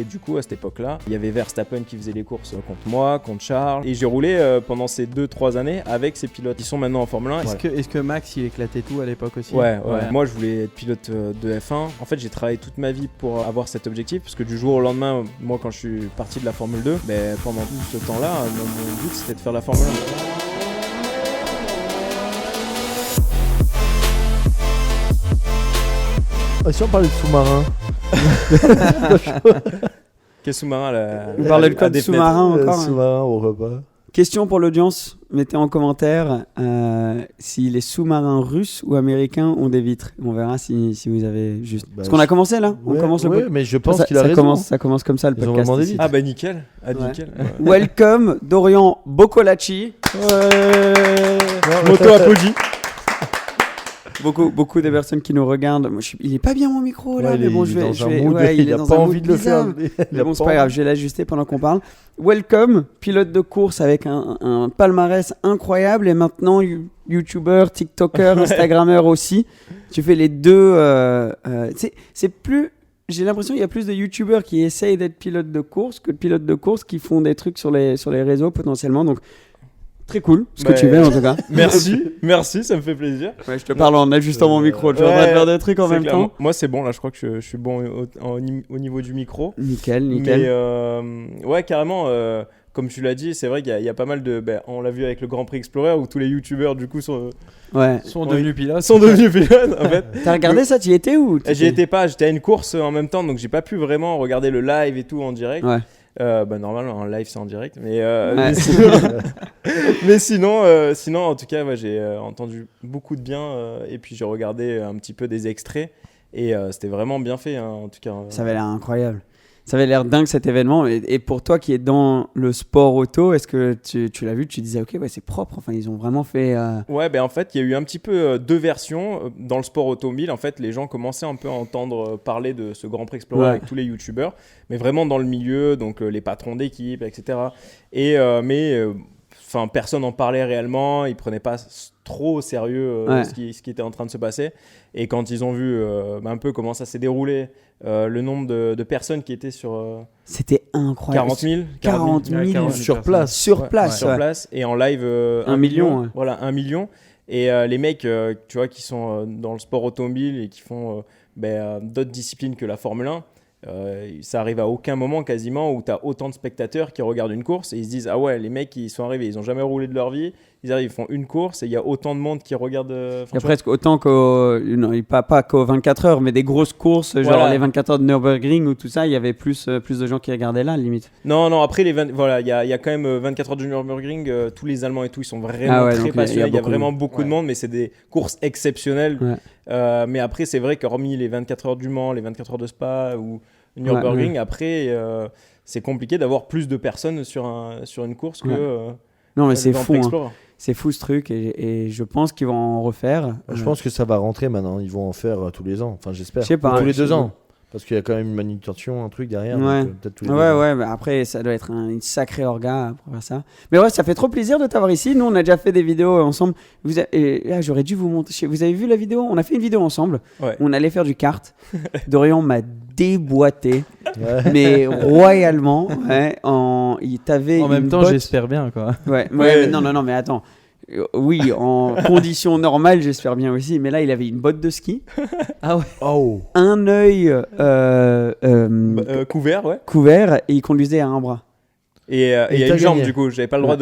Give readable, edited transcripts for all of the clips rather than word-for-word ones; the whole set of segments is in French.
Et du coup, à cette époque-là, il y avait Verstappen qui faisait les courses contre moi, contre Charles. Et j'ai roulé pendant ces 2-3 années avec ces pilotes qui sont maintenant en Formule 1. Est-ce que Max, il éclatait tout à l'époque aussi? Ouais. Moi, je voulais être pilote de F1. En fait, j'ai travaillé toute ma vie pour avoir cet objectif. Parce que du jour au lendemain, moi, quand je suis parti de la Formule 2, pendant tout ce temps-là, mon but, c'était de faire la Formule 1. Si on parlait de sous-marin. Quel sous-marin là? On parlait de quoi de sous-marin encore Sous-marin au repas. Question pour l'audience, mettez en commentaire si les sous-marins russes ou américains ont des vitres. On verra si vous avez juste... Parce qu'on a commencé là, on commence le mais je pense qu'il a raison. Ça commence comme ça le podcast. Ici. Ah bah nickel. Nickel. Welcome Dorian Boccolacci. Moto applaudit. Beaucoup des personnes qui nous regardent. Il est pas bien mon micro là, mais bon, il a pas envie de le faire. Mais bon, c'est pas grave, je vais l'ajuster pendant qu'on parle. Welcome, pilote de course avec un palmarès incroyable et maintenant YouTuber, TikToker, Instagrammeur aussi. Tu fais les deux. C'est plus. J'ai l'impression qu'il y a plus de YouTubers qui essayent d'être pilotes de course que de pilotes de course qui font des trucs sur les réseaux potentiellement. Donc très cool ce que tu fais en tout cas. Merci, ça me fait plaisir. Ouais, je te parle en ajustant mon micro. Tu vas faire des trucs en même temps. Moi c'est bon là, je crois que je suis bon au niveau du micro. Nickel. Mais ouais, carrément. Comme tu l'as dit, c'est vrai qu'il y a pas mal de. On l'a vu avec le Grand Prix Explorer où tous les youtubeurs du coup sont devenus pilotes. En fait. T'as regardé ça? Tu y étais où? J'y étais pas. J'étais à une course en même temps, donc j'ai pas pu vraiment regarder le live et tout en direct. Ouais. Normalement en live c'est en direct mais sinon en tout cas j'ai entendu beaucoup de bien et puis j'ai regardé un petit peu des extraits et c'était vraiment bien fait en tout cas. Ça avait l'air incroyable, ça avait l'air dingue cet événement et pour toi qui es dans le sport auto, est-ce que tu l'as vu, tu disais ok c'est propre, enfin ils ont vraiment fait Ouais, en fait il y a eu un petit peu deux versions dans le sport automobile. En fait les gens commençaient un peu à entendre parler de ce Grand Prix Explorer avec tous les youtubeurs, mais vraiment dans le milieu, donc les patrons d'équipe, etc. Et personne n'en parlait réellement, ils prenaient pas trop au sérieux ce qui était en train de se passer. Et quand ils ont vu un peu comment ça s'est déroulé, le nombre de personnes qui étaient sur c'était incroyable. 40 000 sur place et en live 1 million. Voilà, 1 million. Et les mecs tu vois qui sont dans le sport automobile et qui font d'autres disciplines que la Formule 1, ça arrive à aucun moment quasiment où tu as autant de spectateurs qui regardent une course et ils se disent ah ouais, les mecs ils sont arrivés, ils ont jamais roulé de leur vie, ils arrivent, ils font une course et il y a autant de monde qui regarde. Il y a presque autant pas qu'aux 24 heures, mais des grosses courses, genre les 24 heures de Nürburgring ou tout ça, il y avait plus de gens qui regardaient là, limite. Non, après il y a quand même 24 heures de Nürburgring, tous les Allemands et tout, ils sont vraiment très passionnés, il y a vraiment beaucoup de monde, mais c'est des courses exceptionnelles. Mais après, c'est vrai qu'hormis les 24 heures du Mans, les 24 heures de Spa ou Nürburgring, après, c'est compliqué d'avoir plus de personnes sur une course que. Non, mais c'est fou. C'est fou ce truc et je pense qu'ils vont en refaire. Je pense que ça va rentrer maintenant. Ils vont en faire tous les ans. Enfin, j'espère. Je sais pas. Tous les 2 ans. Parce qu'il y a quand même une manutention, un truc derrière. Ouais, donc, peut-être tous les 2 ans. Mais après, ça doit être une sacrée orga pour faire ça. Mais ouais, ça fait trop plaisir de t'avoir ici. Nous, on a déjà fait des vidéos ensemble. J'aurais dû vous montrer. Vous avez vu la vidéo? On a fait une vidéo ensemble. Ouais. On allait faire du kart. Dorian m'a déboîté, mais royalement. En même temps, j'espère bien, quoi. Mais non, mais attends. Oui, en conditions normales, j'espère bien aussi. Mais là, il avait une botte de ski. Ah ouais. Oh. Un œil couvert et il conduisait à un bras. Et il y a une jambe du coup. J'avais pas le droit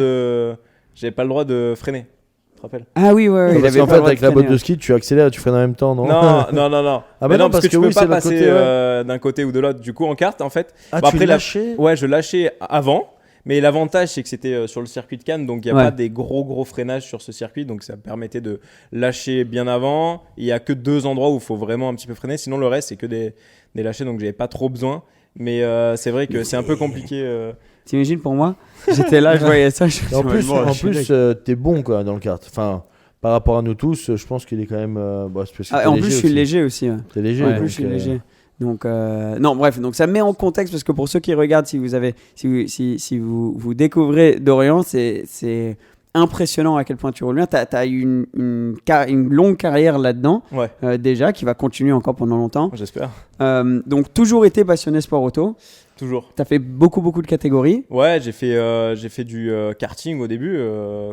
de freiner. Tu te rappelles? Ah oui, ouais. Parce qu'en fait, avec la botte de ski, tu accélères et tu freines en même temps, non? Non. Ah mais non, parce que tu peux pas passer d'un côté ou de l'autre. Du coup, en kart, en fait. Tu lâchais? Ouais, je lâchais avant. Mais l'avantage, c'est que c'était sur le circuit de Cannes, donc il n'y a pas des gros freinages sur ce circuit, donc ça me permettait de lâcher bien avant. Il n'y a que 2 endroits où il faut vraiment un petit peu freiner, sinon le reste, c'est que des lâchers, donc j'avais pas trop besoin. Mais c'est vrai que c'est un peu compliqué. T'imagines pour moi? J'étais là, je voyais ça. En plus, t'es bon quoi, dans le kart. Enfin, par rapport à nous tous, je pense qu'il est quand même. En plus, je suis léger aussi. T'es léger. En plus, je suis léger. Donc non, bref, donc ça met en contexte parce que pour ceux qui regardent, si vous découvrez Dorian, c'est impressionnant à quel point tu roules bien. T'as eu une longue carrière là-dedans, déjà, qui va continuer encore pendant longtemps. J'espère. Donc toujours été passionné sport auto. toujours. T'as fait beaucoup de catégories. Ouais, j'ai fait du karting au début,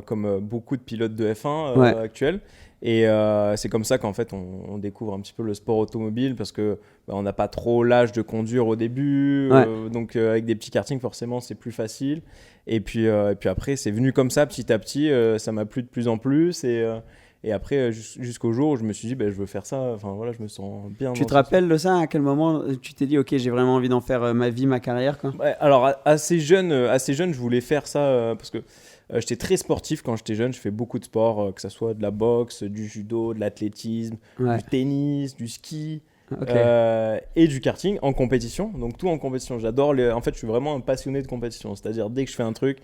comme beaucoup de pilotes de F1 actuels. Et c'est comme ça qu'en fait on découvre un petit peu le sport automobile parce que on n'a pas trop l'âge de conduire au début, donc avec des petits kartings forcément c'est plus facile. Et puis après c'est venu comme ça petit à petit, ça m'a plu de plus en plus et après jusqu'au jour où je me suis dit je veux faire ça. Enfin voilà, je me sens bien. Tu te rappelles de ça? À quel moment tu t'es dit ok, j'ai vraiment envie d'en faire ma vie, ma carrière quoi? Ouais, alors assez jeune je voulais faire ça parce que j'étais très sportif quand j'étais jeune, je fais beaucoup de sport, que ce soit de la boxe, du judo, de l'athlétisme, du tennis, du ski et du karting en compétition. Donc tout en compétition. J'adore en fait, je suis vraiment un passionné de compétition. C'est-à-dire dès que je fais un truc,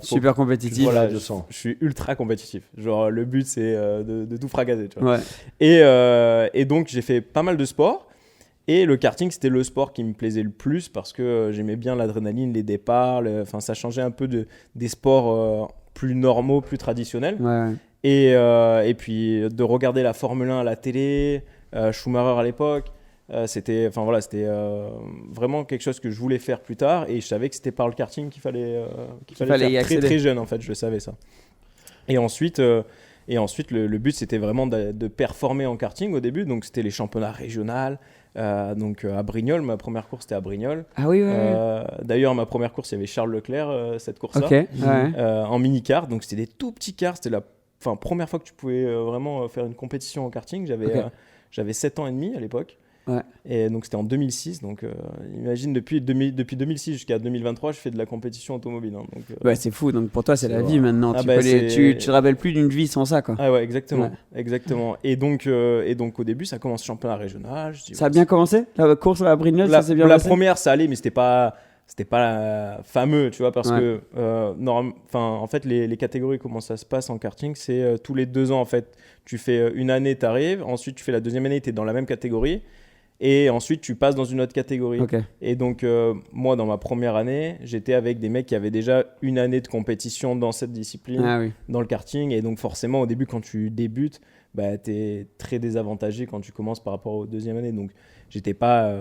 super compétitif. Voilà, je suis ultra compétitif. Genre le but c'est de tout fracasser. Tu vois. Et donc j'ai fait pas mal de sport. Et le karting, c'était le sport qui me plaisait le plus parce que j'aimais bien l'adrénaline, les départs. Ça changeait un peu des sports plus normaux, plus traditionnels. Et puis de regarder la Formule 1 à la télé, Schumacher à l'époque, c'était vraiment quelque chose que je voulais faire plus tard. Et je savais que c'était par le karting qu'il fallait faire très très jeune en fait, je savais ça. Et ensuite, le but c'était vraiment de performer en karting au début. Donc c'était les championnats régionaux. Donc à Brignoles, ma première course c'était à Brignoles. Ah oui, d'ailleurs ma première course il y avait Charles Leclerc cette course là en mini-car, donc c'était des tout petits cars, c'était la première fois que tu pouvais vraiment faire une compétition en karting. J'avais 7 ans et demi à l'époque. Et donc c'était en 2006, donc imagine depuis 2006 jusqu'à 2023 je fais de la compétition automobile hein, donc, c'est fou, donc pour toi c'est la vie maintenant. Tu te rappelles plus d'une vie sans ça quoi. Ah ouais, exactement. Et donc au début ça commence championnat régional. Ça a bien commencé la course à Brignoles, ça s'est bien la passé. première ça allait mais c'était pas fameux, tu vois, parce que en fait les catégories, comment ça se passe en karting, c'est tous les 2 ans en fait tu fais une année, t'arrives, ensuite tu fais la deuxième année, t'es dans la même catégorie. Et ensuite, tu passes dans une autre catégorie. Et donc, moi, dans ma première année, j'étais avec des mecs qui avaient déjà une année de compétition dans cette discipline, dans le karting. Et donc, forcément, au début, quand tu débutes, tu es très désavantagé quand tu commences par rapport aux deuxième année. Donc, j'étais pas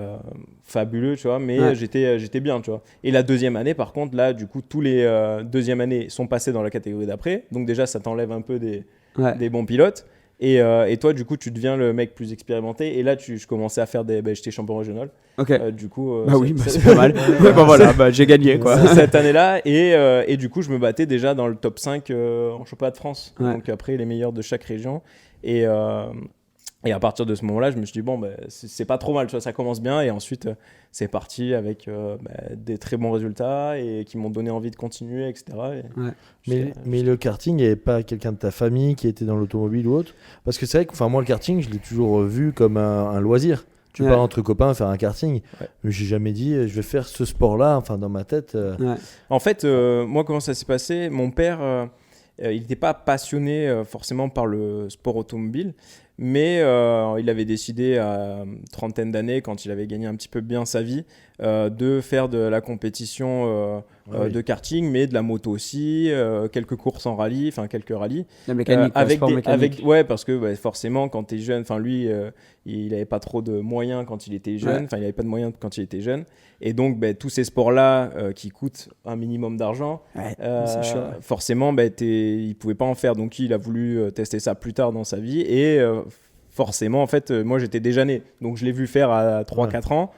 fabuleux, tu vois, mais j'étais bien, tu vois. Et la deuxième année, par contre, là, du coup, tous les deuxièmes années sont passés dans la catégorie d'après. Donc, déjà, ça t'enlève un peu des bons pilotes. Et toi, du coup, tu deviens le mec plus expérimenté. Et là, je commençais à faire j'étais champion régional. Du coup, c'est pas mal. Voilà, j'ai gagné quoi. Cette année-là. Et du coup, je me battais déjà dans le top 5 en championnat de France. Donc après, les meilleurs de chaque région. Et à partir de ce moment-là, je me suis dit, c'est pas trop mal, tu vois, ça commence bien. Et ensuite, c'est parti avec des très bons résultats et qui m'ont donné envie de continuer, etc. Mais le karting, il n'y avait pas quelqu'un de ta famille qui était dans l'automobile ou autre? Parce que c'est vrai que moi, le karting, je l'ai toujours vu comme un loisir. Tu pars entre copains faire un karting. Mais j'ai jamais dit, je vais faire ce sport-là, dans ma tête. En fait, moi, comment ça s'est passé? Mon père, il n'était pas passionné forcément par le sport automobile. Mais il avait décidé à une trentaine d'années, quand il avait gagné un petit peu bien sa vie, de faire de la compétition de karting, mais de la moto aussi, quelques courses en rallye, quelques rallyes. La mécanique, mécanique. Ouais, parce que forcément, quand tu es jeune, lui, il n'avait pas trop de moyens quand il était jeune, il n'avait pas de moyens quand il était jeune. Et donc, tous ces sports-là qui coûtent un minimum d'argent, forcément, il ne pouvait pas en faire. Donc, il a voulu tester ça plus tard dans sa vie. Et forcément, en fait, moi, j'étais déjà né. Donc, je l'ai vu faire à 3-4 ans.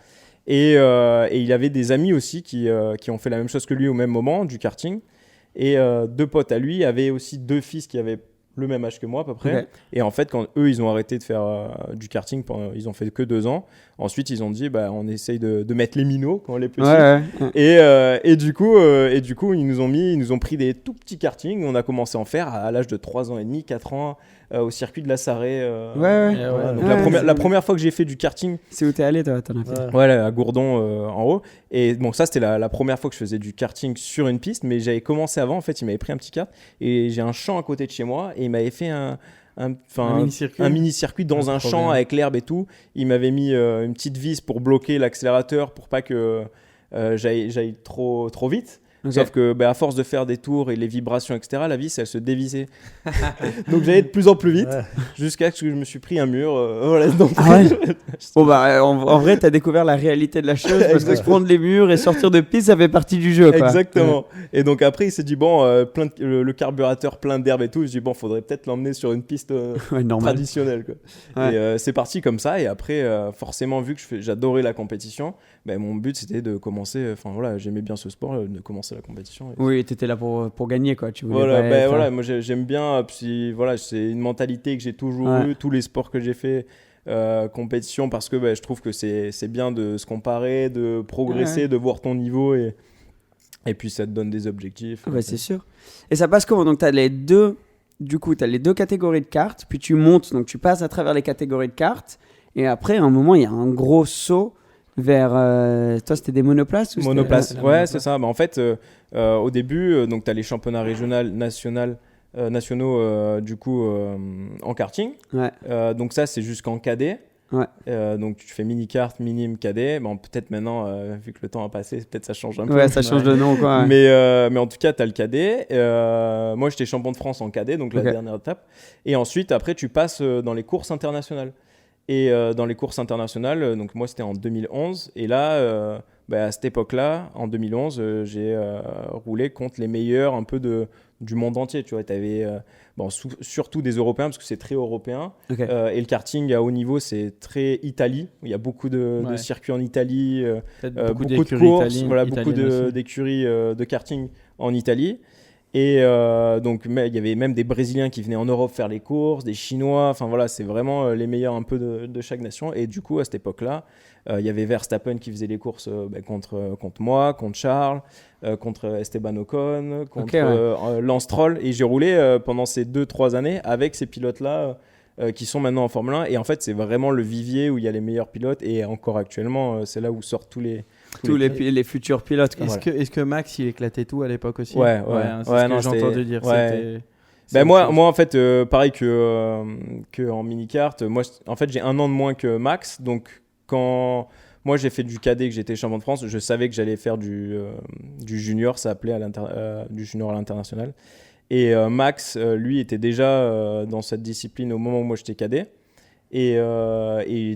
Et il avait des amis aussi qui ont fait la même chose que lui au même moment, du karting. Et 2 potes à lui avaient aussi 2 fils qui avaient le même âge que moi à peu près. Et en fait, quand eux, ils ont arrêté de faire du karting, ils ont fait que 2 ans. Ensuite, ils ont dit, on essaye de mettre les minots quand on est petits. Et du coup, ils nous ont pris des tout petits kartings. On a commencé à en faire à l'âge de 3 ans et demi, 4 ans, au circuit de la Sarré. Donc la première fois que j'ai fait du karting. C'est où t'es allé, toi? T'en as fait? Ouais, à Gourdon, en haut. Et bon, ça, c'était la première fois que je faisais du karting sur une piste. Mais j'avais commencé avant. En fait, il m'avait pris un petit kart. Et j'ai un champ à côté de chez moi. Et il m'avait fait un mini-circuit dans un champ avec l'herbe et tout. Il m'avait mis une petite vis pour bloquer l'accélérateur pour pas que j'aille trop vite. Okay. Sauf que à force de faire des tours et les vibrations, etc., la vis, elle se dévissait. Donc j'allais de plus en plus vite, jusqu'à ce que je me suis pris un mur. Voilà, donc... Bon, en vrai, t'as découvert la réalité de la chose, parce que se prendre les murs et sortir de piste, ça fait partie du jeu, quoi. Exactement. Et donc après, il s'est dit, le carburateur plein d'herbe et tout, je dis, faudrait peut-être l'emmener sur une piste traditionnelle, quoi. Et c'est parti comme ça. Et après, forcément, vu que j'adorais la compétition, mon but, c'était de commencer, j'aimais bien ce sport, de commencer la compétition. Oui, t'étais là pour gagner, quoi. Tu voulais moi j'aime bien, puis c'est une mentalité que j'ai toujours eue, tous les sports que j'ai fait, compétition, parce que je trouve que c'est bien de se comparer, de progresser, de voir ton niveau, et puis ça te donne des objectifs. C'est sûr. Et ça passe comment? Donc t'as les deux catégories de cartes, puis tu montes, donc tu passes à travers les catégories de cartes, et après à un moment il y a un gros saut vers toi, c'était des monoplaces ou monoplaces, c'est ça. En fait, au début, donc tu as les championnats régionaux, nationaux en karting. Donc ça, c'est jusqu'en cadet. Donc tu fais mini-kart, minime, cadet. Peut-être maintenant, vu que le temps a passé, peut-être ça change un peu. Ça change de nom, quoi. Mais en tout cas, tu as le cadet. Moi, j'étais champion de France en cadet, donc la dernière étape. Et ensuite, après, tu passes dans les courses internationales. Et dans les courses internationales, donc moi c'était en 2011, et là, à cette époque-là, en 2011, j'ai roulé contre les meilleurs un peu du monde entier. Tu vois, tu avais surtout des Européens, parce que c'est très européen. Et le karting à haut niveau, c'est très Italie. Il y a beaucoup de circuits en Italie, beaucoup de courses, beaucoup d'écuries de karting en Italie. Et donc il y avait même des Brésiliens qui venaient en Europe faire les courses, des Chinois, c'est vraiment les meilleurs un peu de chaque nation. Et du coup à cette époque-là, il y avait Verstappen qui faisait les courses contre moi, contre Charles, contre Esteban Ocon, contre Lance Stroll. Et j'ai roulé pendant ces 2-3 années avec ces pilotes-là qui sont maintenant en Formule 1. Et en fait c'est vraiment le vivier où il y a les meilleurs pilotes, et encore actuellement c'est là où sortent tous les futurs pilotes. Est-ce que Max il éclatait tout à l'époque aussi? Ouais, c'est ce que j'ai entendu dire. Moi en fait pareil que en mini-kart, moi en fait j'ai 1 an de moins que Max, donc quand moi j'ai fait du cadet, que j'étais champion de France, je savais que j'allais faire du junior, ça s'appelait du junior à l'international. Et Max lui était déjà dans cette discipline au moment où moi j'étais cadet. Et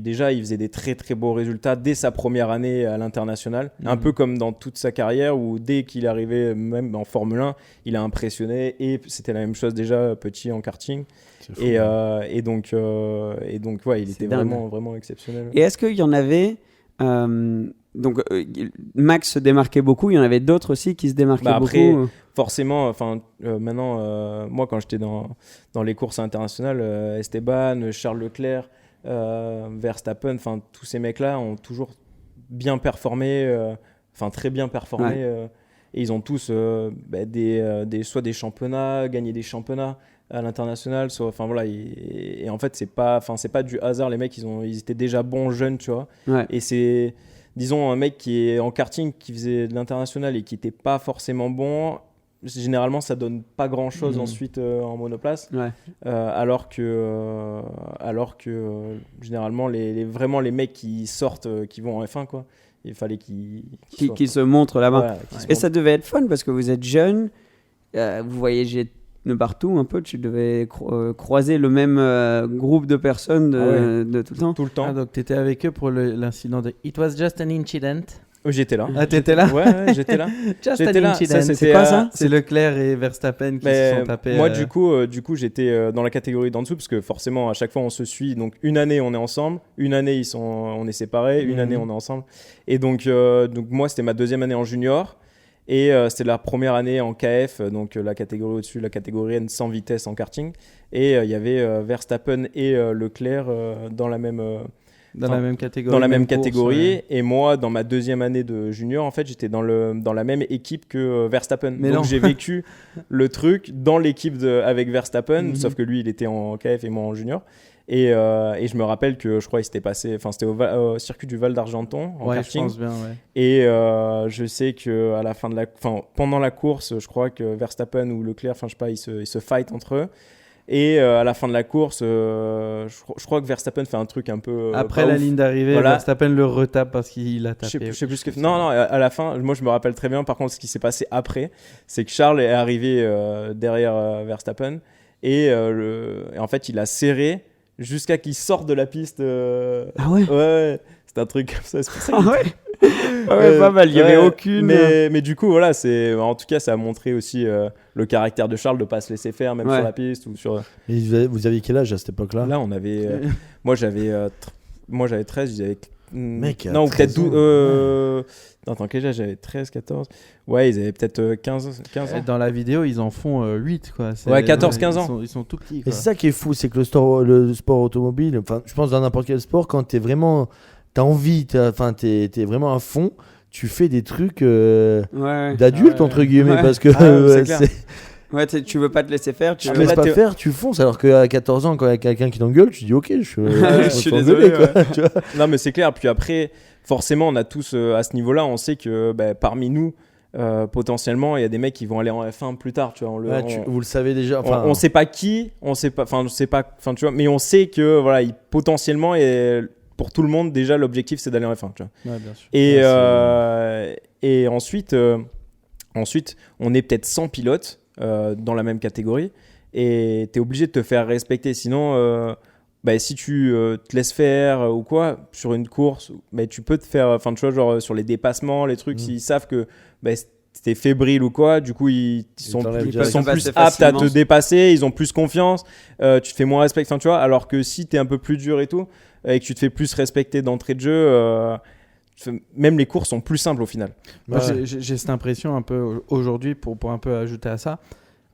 déjà, il faisait des très très beaux résultats dès sa première année à l'international. Un peu comme dans toute sa carrière, où dès qu'il arrivait même en Formule 1, il a impressionné. Et c'était la même chose déjà petit en karting. Et donc, il était vraiment, vraiment exceptionnel. Et est-ce qu'il y en avait... Max se démarquait beaucoup, il y en avait d'autres aussi qui se démarquaient beaucoup. Forcément, maintenant, moi quand j'étais dans les courses internationales, Esteban, Charles Leclerc, Verstappen, tous ces mecs-là ont toujours bien performé, très bien performé. Et ils ont tous soit des championnats, gagné des championnats à l'international, et en fait c'est pas du hasard. Les mecs ils étaient déjà bons jeunes, tu vois. Et c'est, disons, un mec qui est en karting, qui faisait de l'international et qui était pas forcément bon, généralement ça donne pas grand chose ensuite en monoplace. Alors que généralement vraiment les mecs qui sortent, qui vont en F1, quoi, il fallait qu'ils se montrent là-bas. Et ça devait être fun parce que vous êtes jeune, vous voyagez de partout un peu, tu devais croiser le même groupe de personnes de tout le temps. Tout le temps. Donc tu étais avec eux pour l'incident de It was just an incident. J'étais là. Ah, t'étais là? Ouais, j'étais là. J'étais là. C'est quoi ça? C'est Leclerc et Verstappen qui se sont tapés. Moi, du coup, j'étais dans la catégorie d'en dessous, parce que forcément, à chaque fois, on se suit. Donc, une année, on est ensemble. Une année, on est séparés. Une année, on est ensemble. Et donc moi, c'était ma 2e année en junior. Et c'était la première année en KF, donc la catégorie au-dessus, la catégorie N 100 vitesses en karting. Et il y avait Verstappen et Leclerc dans la même catégorie. Course, Et moi, dans ma 2e année de junior, en fait, j'étais dans la même équipe que Verstappen. Donc j'ai vécu le truc dans l'équipe avec Verstappen, sauf que lui, il était en KF et moi en junior. Et je me rappelle que je crois qu'il s'était passé, c'était au circuit du Val d'Argenton en karting. Je pense bien, Et je sais que à la fin pendant la course, je crois que Verstappen ou Leclerc, je sais pas, ils se fight entre eux. Et à la fin de la course, je crois que Verstappen fait un truc un peu. Après pas la ouf. ligne d'arrivée, Voilà. Verstappen le retape parce qu'il a tapé. Je sais plus ce que. Non, à la fin, moi je me rappelle très bien. Par contre, ce qui s'est passé après, c'est que Charles est arrivé derrière Verstappen et en fait, il a serré jusqu'à qu'il sorte de la piste. Ah ouais. Ouais, c'est un truc comme ça. C'est pour ça Ah ouais. Ah ouais, pas mal. Il y avait aucune. Mais du coup, voilà, en tout cas, ça a montré aussi le caractère de Charles de pas se laisser faire, même Ouais. sur la piste ou sur. Et vous aviez quel âge à cette époque-là? Là, on avait. Moi, j'avais 13, ils avaient. Mec, à non, ou 13 peut-être 12. ans. Non, attends, quel âge j'avais 13, 14. Ouais, ils avaient peut-être 15 ans. Dans la vidéo, ils en font 8 quoi. Ouais, 14, 15 ans. Ils sont tout petits Et quoi. c'est ça qui est fou, c'est que le sport automobile, enfin, je pense dans n'importe quel sport, quand t'es vraiment, t'as envie, t'es vraiment à fond, tu fais des trucs Ouais. d'adultes Ouais. entre guillemets, Ouais. parce que C'est clair. Ouais, tu veux pas te laisser faire. tu Ah, te mais laisses là, pas faire, tu fonces, alors qu'à 14 ans, quand il y a quelqu'un qui t'engueule, tu dis ok, je suis t'engueuler, désolé, quoi, tu vois. Non, mais c'est clair. Puis après, forcément, on a tous à ce niveau-là, on sait que parmi nous, potentiellement, il y a des mecs qui vont aller en F1 plus tard. Tu vois, Vous le savez déjà. Enfin, on sait pas qui, tu vois, mais on sait que voilà, potentiellement, et pour tout le monde, déjà, l'objectif c'est d'aller en F1. Tu vois. Ouais, bien sûr. Et ensuite, on est peut-être 100 pilotes dans la même catégorie et tu es obligé de te faire respecter. Sinon, si tu te laisses faire ou quoi sur une course, tu peux te faire, tu vois, genre sur les dépassements, les trucs, s'ils savent que t'es fébrile ou quoi, du coup ils sont t'enlèvent plus, direct. ils sont Ils plus passent aptes à facilement. te dépasser, ils ont plus confiance, tu te fais moins respecter, tu vois, alors que si t'es un peu plus dur et tout, et que tu te fais plus respecter d'entrée de jeu, même les courses sont plus simples au final. Moi, Ouais. j'ai cette impression un peu aujourd'hui, pour un peu ajouter à ça.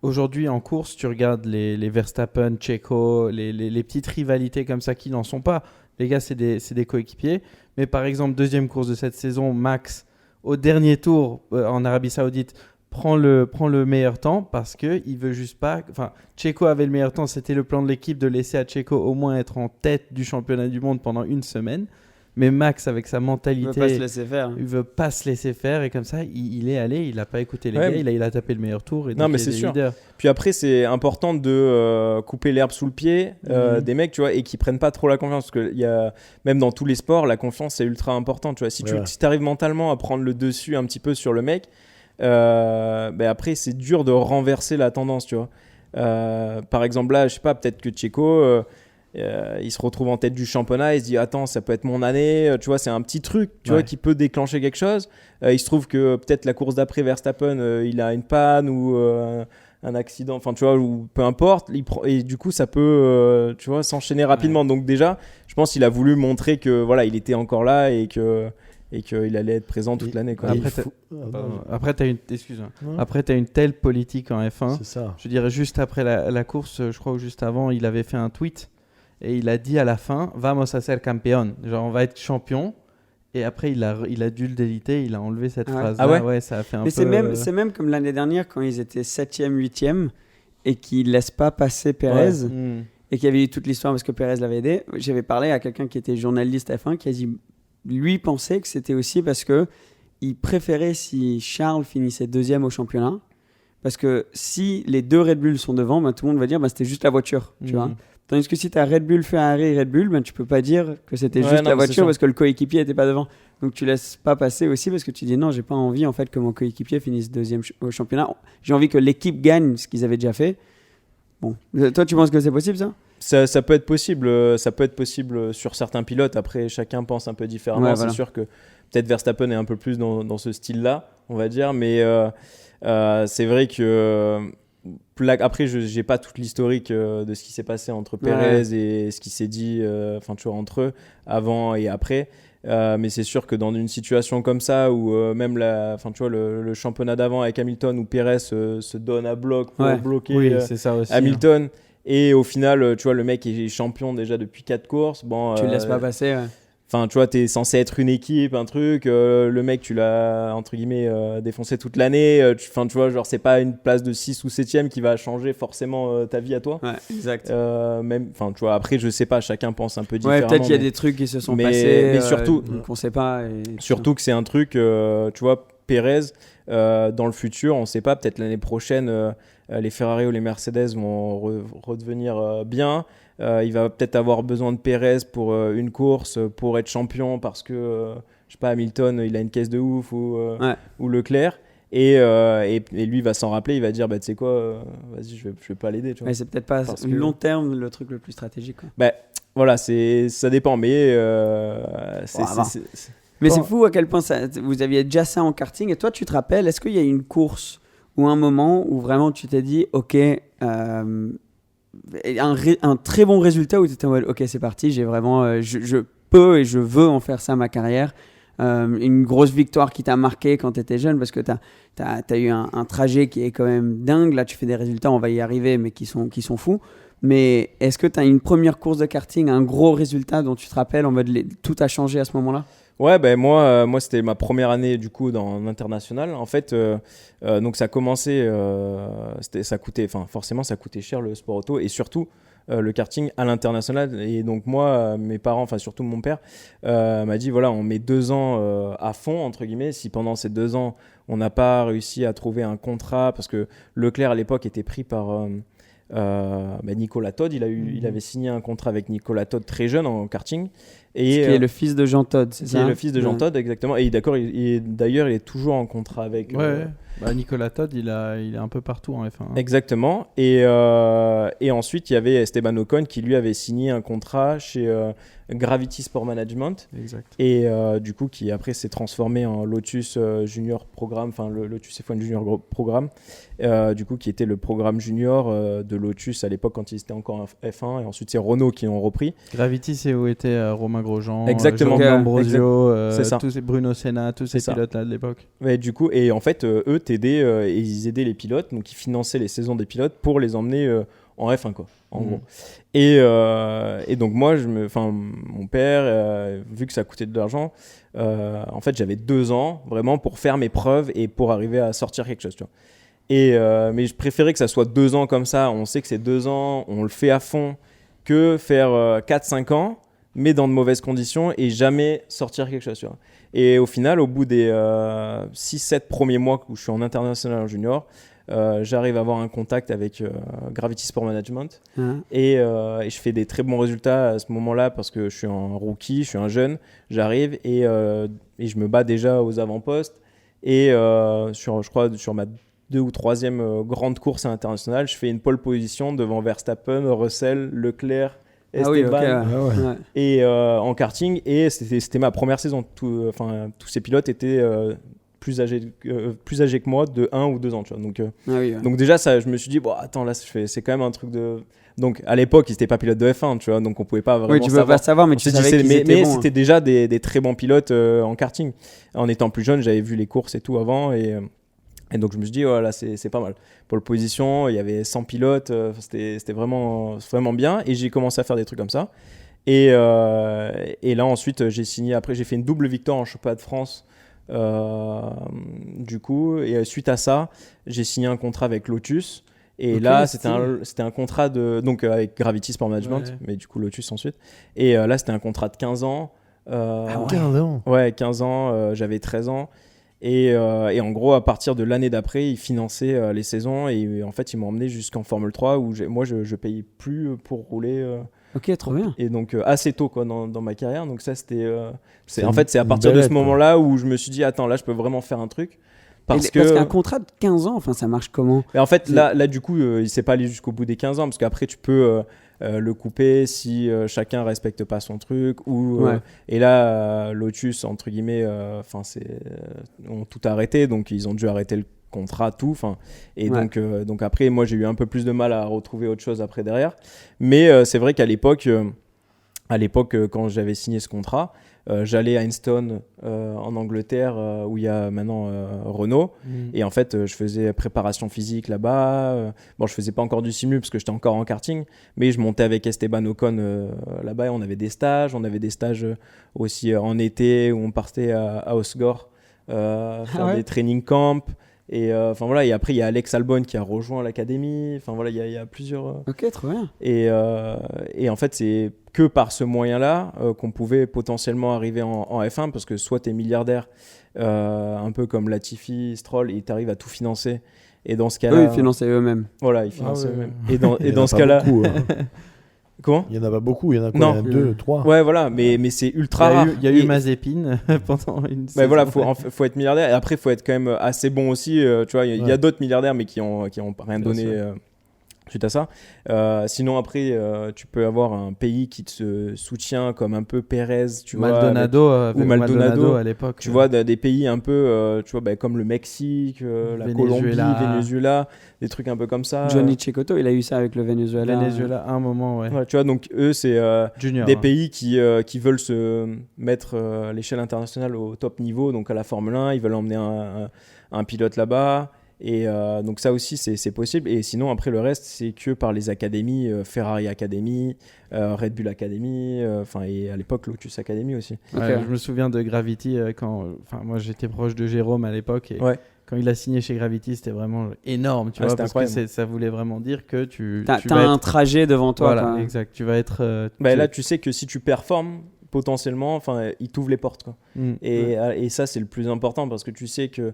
Aujourd'hui, en course, tu regardes les Verstappen, Checo, les petites rivalités comme ça qui n'en sont pas. Les gars, c'est des coéquipiers. Mais par exemple, deuxième course de cette saison, Max, au dernier tour en Arabie Saoudite, prend le meilleur temps parce qu'il veut juste pas. Enfin, Checo avait le meilleur temps. C'était le plan de l'équipe de laisser à Checo au moins être en tête du championnat du monde pendant une semaine. Mais Max, avec sa Tu mentalité, veux pas se laisser faire. il veut pas se laisser faire et comme ça, il est allé, il a pas écouté les Ouais, gars, mais- il a tapé le meilleur tour. Et Non, donc mais il est c'est sûr. leader. Puis après, c'est important de couper l'herbe sous le pied des mecs, tu vois, et qui prennent pas trop la confiance. Parce que même dans tous les sports, la confiance, c'est ultra important. Tu vois. Si tu Ouais. arrives mentalement à prendre le dessus un petit peu sur le mec, après, c'est dur de renverser la tendance, tu vois. Par exemple, là, je sais pas, peut-être que Checo, il se retrouve en tête du championnat, il se dit attends, ça peut être mon année, tu vois, c'est un petit truc, tu vois, qui peut déclencher quelque chose. Il se trouve que peut-être la course d'après Verstappen, il a une panne ou un accident, enfin tu vois, ou peu importe, et du coup ça peut, tu vois, s'enchaîner rapidement. Donc déjà, je pense qu'il a voulu montrer que voilà, il était encore là et qu'il allait être présent toute l'année, quoi. Après, tu as une, excuse-moi. Ouais. Après, t'as une telle politique en F1. C'est ça. Je dirais juste après la course, je crois, ou juste avant, il avait fait un tweet et il a dit à la fin vamos a ser campeón, genre on va être champion. Et après, il a dû le déliter, il a enlevé cette Ah ouais. phrase-là. Ah ouais Ouais, ça a fait un Mais peu. c'est même comme l'année dernière quand ils étaient 7e, 8e et qu'ils laissent pas passer Perez Hmm. et qu'il y avait eu toute l'histoire parce que Perez l'avait aidé. J'avais parlé à quelqu'un qui était journaliste F1 qui a dit lui pensait que c'était aussi parce que il préférait si Charles finissait deuxième au championnat parce que si les deux Red Bull sont devant, tout le monde va dire c'était juste la voiture, tu vois. Tandis que si tu as Red Bull, Ferrari, Red Bull, tu peux pas dire que c'était Ouais, juste non, la mais c'est voiture sûr. parce que le coéquipier était pas devant. Donc tu laisses pas passer aussi parce que tu dis non, j'ai pas envie en fait que mon coéquipier finisse deuxième au championnat. J'ai envie que l'équipe gagne ce qu'ils avaient déjà fait. Bon, toi tu penses que c'est possible ça? Ça peut être possible, sur certains pilotes. Après, chacun pense un peu différemment. Ouais, c'est voilà. sûr que peut-être Verstappen est un peu plus dans ce style-là, on va dire. Mais c'est vrai que après, je n'ai pas toute l'historique de ce qui s'est passé entre Perez et ce qui s'est dit, tu vois, entre eux avant et après. Mais c'est sûr que dans une situation comme ça où même tu vois, le championnat d'avant avec Hamilton où Perez se donne à bloc pour bloquer Oui, c'est ça aussi. Hamilton. Et au final, tu vois, le mec est champion déjà depuis 4 courses. Bon, Tu le laisses pas passer. Ouais. Enfin, tu vois, t'es censé être une équipe, un truc. Le mec, tu l'as, entre guillemets, défoncé toute l'année. Tu vois, genre, c'est pas une place de 6 ou 7e qui va changer forcément ta vie à toi. Ouais, exact. Tu vois, après, je sais pas, chacun pense un peu différemment. Ouais, peut-être qu'il y a mais- des trucs qui se sont mais- passés mais surtout- qu'on sait pas. Surtout que c'est un truc, tu vois, Pérez, dans le futur, on ne sait pas, peut-être l'année prochaine, les Ferrari ou les Mercedes vont redevenir bien. Il va peut-être avoir besoin de Pérez pour une course, pour être champion, parce que, je sais pas, Hamilton, il a une caisse de ouf, ou Leclerc. Et lui va s'en rappeler, il va dire, bah, tu sais quoi, vas-y, je vais pas l'aider. Tu vois. C'est peut-être pas long terme le truc le plus stratégique. Quoi. Bah, voilà, ça dépend, mais Mais c'est fou à quel point vous aviez déjà ça en karting. Et toi, tu te rappelles, est-ce qu'il y a une course ou un moment où vraiment tu t'es dit, ok, un très bon résultat où tu étais en mode, ok, c'est parti, j'ai vraiment, je peux et je veux en faire ça ma carrière. Une grosse victoire qui t'a marqué quand tu étais jeune, parce que tu as eu un trajet qui est quand même dingue. Là, tu fais des résultats, on va y arriver, mais qui sont fous. Mais est-ce que tu as une première course de karting, un gros résultat dont tu te rappelles, en mode tout a changé à ce moment-là? Ouais, ben moi c'était ma première année du coup dans l'international. En fait, donc ça a commencé, forcément ça coûtait cher le sport auto et surtout le karting à l'international. Et donc moi, mes parents, enfin surtout mon père, m'a dit voilà, on met 2 ans à fond entre guillemets. Si pendant ces 2 ans on n'a pas réussi à trouver un contrat, parce que Leclerc à l'époque était pris par Nicolas Todt, il avait signé un contrat avec Nicolas Todt très jeune en karting. Qui est le fils de Jean Todt, c'est ça? Qui est le fils de Jean Todt, exactement. Et d'ailleurs, il est toujours en contrat avec... Nicolas Todt, il est un peu partout en F1. Exactement. Et ensuite, il y avait Esteban Ocon qui, lui, avait signé un contrat chez Gravity Sport Management. Exact. Et du coup, qui après s'est transformé en Lotus Junior Programme, enfin le Lotus F1 Junior Programme, du coup, qui était le programme junior de Lotus à l'époque quand il était encore en F1. Et ensuite, c'est Renault qui ont repris. Gravity, c'est où était Romain Grosjean, exactement. Jorge Ambrosio, Bruno Senna, tous ces pilotes-là de l'époque. Ouais, du coup, et en fait, eux ils aidaient les pilotes, donc ils finançaient les saisons des pilotes pour les emmener en F1, quoi, en gros. Et donc moi, mon père, vu que ça coûtait de l'argent, en fait, j'avais 2 ans vraiment pour faire mes preuves et pour arriver à sortir quelque chose, tu vois. Mais je préférais que ça soit 2 ans comme ça, on sait que c'est 2 ans, on le fait à fond, que faire 4-5 ans, mais dans de mauvaises conditions et jamais sortir quelque chose, tu vois. Et au final, au bout des 6-7 premiers mois où je suis en international junior, j'arrive à avoir un contact avec Gravity Sport Management et je fais des très bons résultats à ce moment-là parce que je suis un rookie, je suis un jeune, j'arrive et je me bats déjà aux avant-postes et je crois sur ma 2e ou 3e grande course internationale, je fais une pole position devant Verstappen, Russell, Leclerc, Esteban, et en karting, et c'était ma première saison. Tous ces pilotes étaient plus âgés que moi de 1 ou 2 ans, tu vois. Donc déjà ça, je me suis dit bon attends là c'est quand même un truc de... Donc à l'époque ils n'étaient pas pilotes de F1, tu vois, donc on pouvait pas vraiment tu peux pas savoir, mais tu savais qu'ils étaient bons, c'était déjà des très bons pilotes en karting. En étant plus jeune, j'avais vu les courses et tout avant, et donc je me suis dit voilà, c'est pas mal. Pour le position, il y avait 100 pilotes, c'était vraiment bien, et j'ai commencé à faire des trucs comme ça. Et là ensuite j'ai signé, après j'ai fait une double victoire en championnat de France du coup, et suite à ça j'ai signé un contrat avec Lotus. Et là, c'était un contrat donc avec Gravity Sport Management, mais du coup Lotus ensuite. Et là, c'était un contrat de 15 ans. 15 ans. Ouais, 15 ans, j'avais 13 ans. Et en gros, à partir de l'année d'après, ils finançaient les saisons. Et en fait, ils m'ont emmené jusqu'en Formule 3 où moi, je payais plus pour rouler. Ok, trop bien. Et donc, assez tôt quoi, dans ma carrière. Donc ça, c'est à partir de ce moment-là où je me suis dit, attends, là, je peux vraiment faire un truc. Parce qu'un contrat de 15 ans, enfin, ça marche comment? Et en fait, là, du coup, il ne s'est pas allé jusqu'au bout des 15 ans, parce qu'après, tu peux le couper si chacun ne respecte pas son truc. Et là, Lotus, entre guillemets, ont tout arrêté, donc ils ont dû arrêter le contrat, tout. Et donc après, moi, j'ai eu un peu plus de mal à retrouver autre chose après derrière. Mais c'est vrai qu'à l'époque, quand j'avais signé ce contrat, j'allais à Henston en Angleterre où il y a maintenant Renault, et en fait je faisais préparation physique là-bas. Je faisais pas encore du simu parce que j'étais encore en karting, mais je montais avec Esteban Ocon là-bas, et on avait des stages aussi en été où on partait à Osgore faire des training camps. Et enfin voilà, et après il y a Alex Albon qui a rejoint l'académie. Enfin voilà, il y a plusieurs. Ok, trop bien. Et en fait, c'est que par ce moyen-là qu'on pouvait potentiellement arriver en F1 parce que soit tu es milliardaire, un peu comme Latifi, Stroll, et tu arrives à tout financer. Et dans ce cas-là. Eux, ils finançaient eux-mêmes. Voilà, ils finançaient ouais. eux-mêmes. Et dans ce pas cas-là. beaucoup, hein. Comment ? Il y en a pas beaucoup, il y en a quoi? Non. Il y en a 2, 3. Ouais, voilà, mais c'est ultra rare. Il y a eu Mazepin pendant une saison. Voilà, faut être milliardaire. Et après, faut être quand même assez bon aussi. Tu vois, il y a d'autres milliardaires, mais qui ont rien donné suite à ça. Sinon, après, tu peux avoir un pays qui te soutient, comme un peu Pérez, tu Maldonado, ou Maldonado à l'époque. Tu vois, des pays un peu, tu vois, comme le Mexique, la Colombie, Venezuela, des trucs un peu comme ça. Johnny Cecotto, il a eu ça avec le Venezuela. À un moment, ouais. Tu vois, donc eux, c'est Junior, des pays qui veulent se mettre à l'échelle internationale au top niveau, donc à la Formule 1, ils veulent emmener un pilote là-bas. Et donc ça aussi, c'est possible. Et sinon, après, le reste, c'est que par les académies, Ferrari Academy, Red Bull Academy, et à l'époque, Lotus Academy aussi. Ouais, je me souviens de Gravity, moi j'étais proche de Jérôme à l'époque. Et quand il a signé chez Gravity, c'était vraiment énorme, tu vois, parce incroyable. Que ça voulait vraiment dire que tu t'as un trajet devant toi. Voilà, exact. Tu vas être... là, tu sais que si tu performes, potentiellement, il t'ouvre les portes, quoi. Et ça, c'est le plus important, parce que tu sais que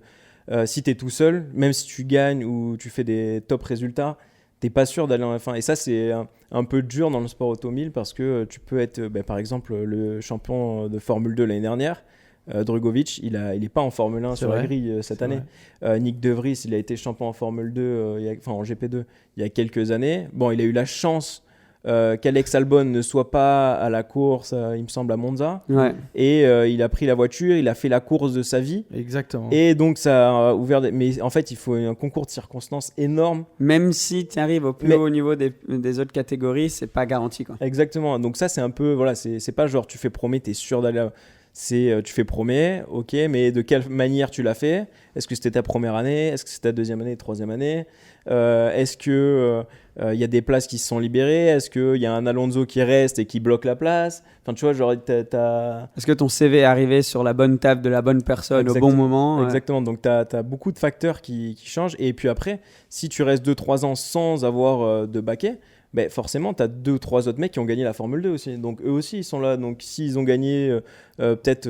si tu es tout seul, même si tu gagnes ou tu fais des top résultats, tu n'es pas sûr d'aller en F1. Et ça, c'est un peu dur dans le sport automobile parce que tu peux être, par exemple, le champion de Formule 2 l'année dernière. Drugovic, il n'est pas en Formule 1 sur la grille cette année. Nick De Vries, il a été champion en Formule 2, en GP2 il y a quelques années. Bon, il a eu la chance qu'Alex Albon ne soit pas à la course, il me semble, à Monza. Ouais. Et il a pris la voiture, il a fait la course de sa vie. Exactement. Et donc, ça a ouvert... Mais en fait, il faut un concours de circonstances énorme. Même si tu arrives au plus haut niveau des autres catégories, c'est pas garanti, quoi. Exactement. Donc ça, c'est un peu... Voilà, c'est pas genre tu fais promet, t'es sûr d'aller... tu fais promet, ok, mais de quelle manière tu l'as fait ? Est-ce que c'était ta première année ? Est-ce que c'était ta deuxième année, troisième année ? Est-ce que y a des places qui se sont libérées ? Est-ce qu'il y a un Alonso qui reste et qui bloque la place ? Enfin, tu vois, genre, Est-ce que ton CV est arrivé sur la bonne table de la bonne personne au bon moment ? Exactement. Donc, tu as beaucoup de facteurs qui changent. Et puis après, si tu restes 2-3 ans sans avoir de baquet, forcément, tu as 2-3 autres mecs qui ont gagné la Formule 2 aussi. Donc, eux aussi, ils sont là. Donc, s'ils ont gagné peut-être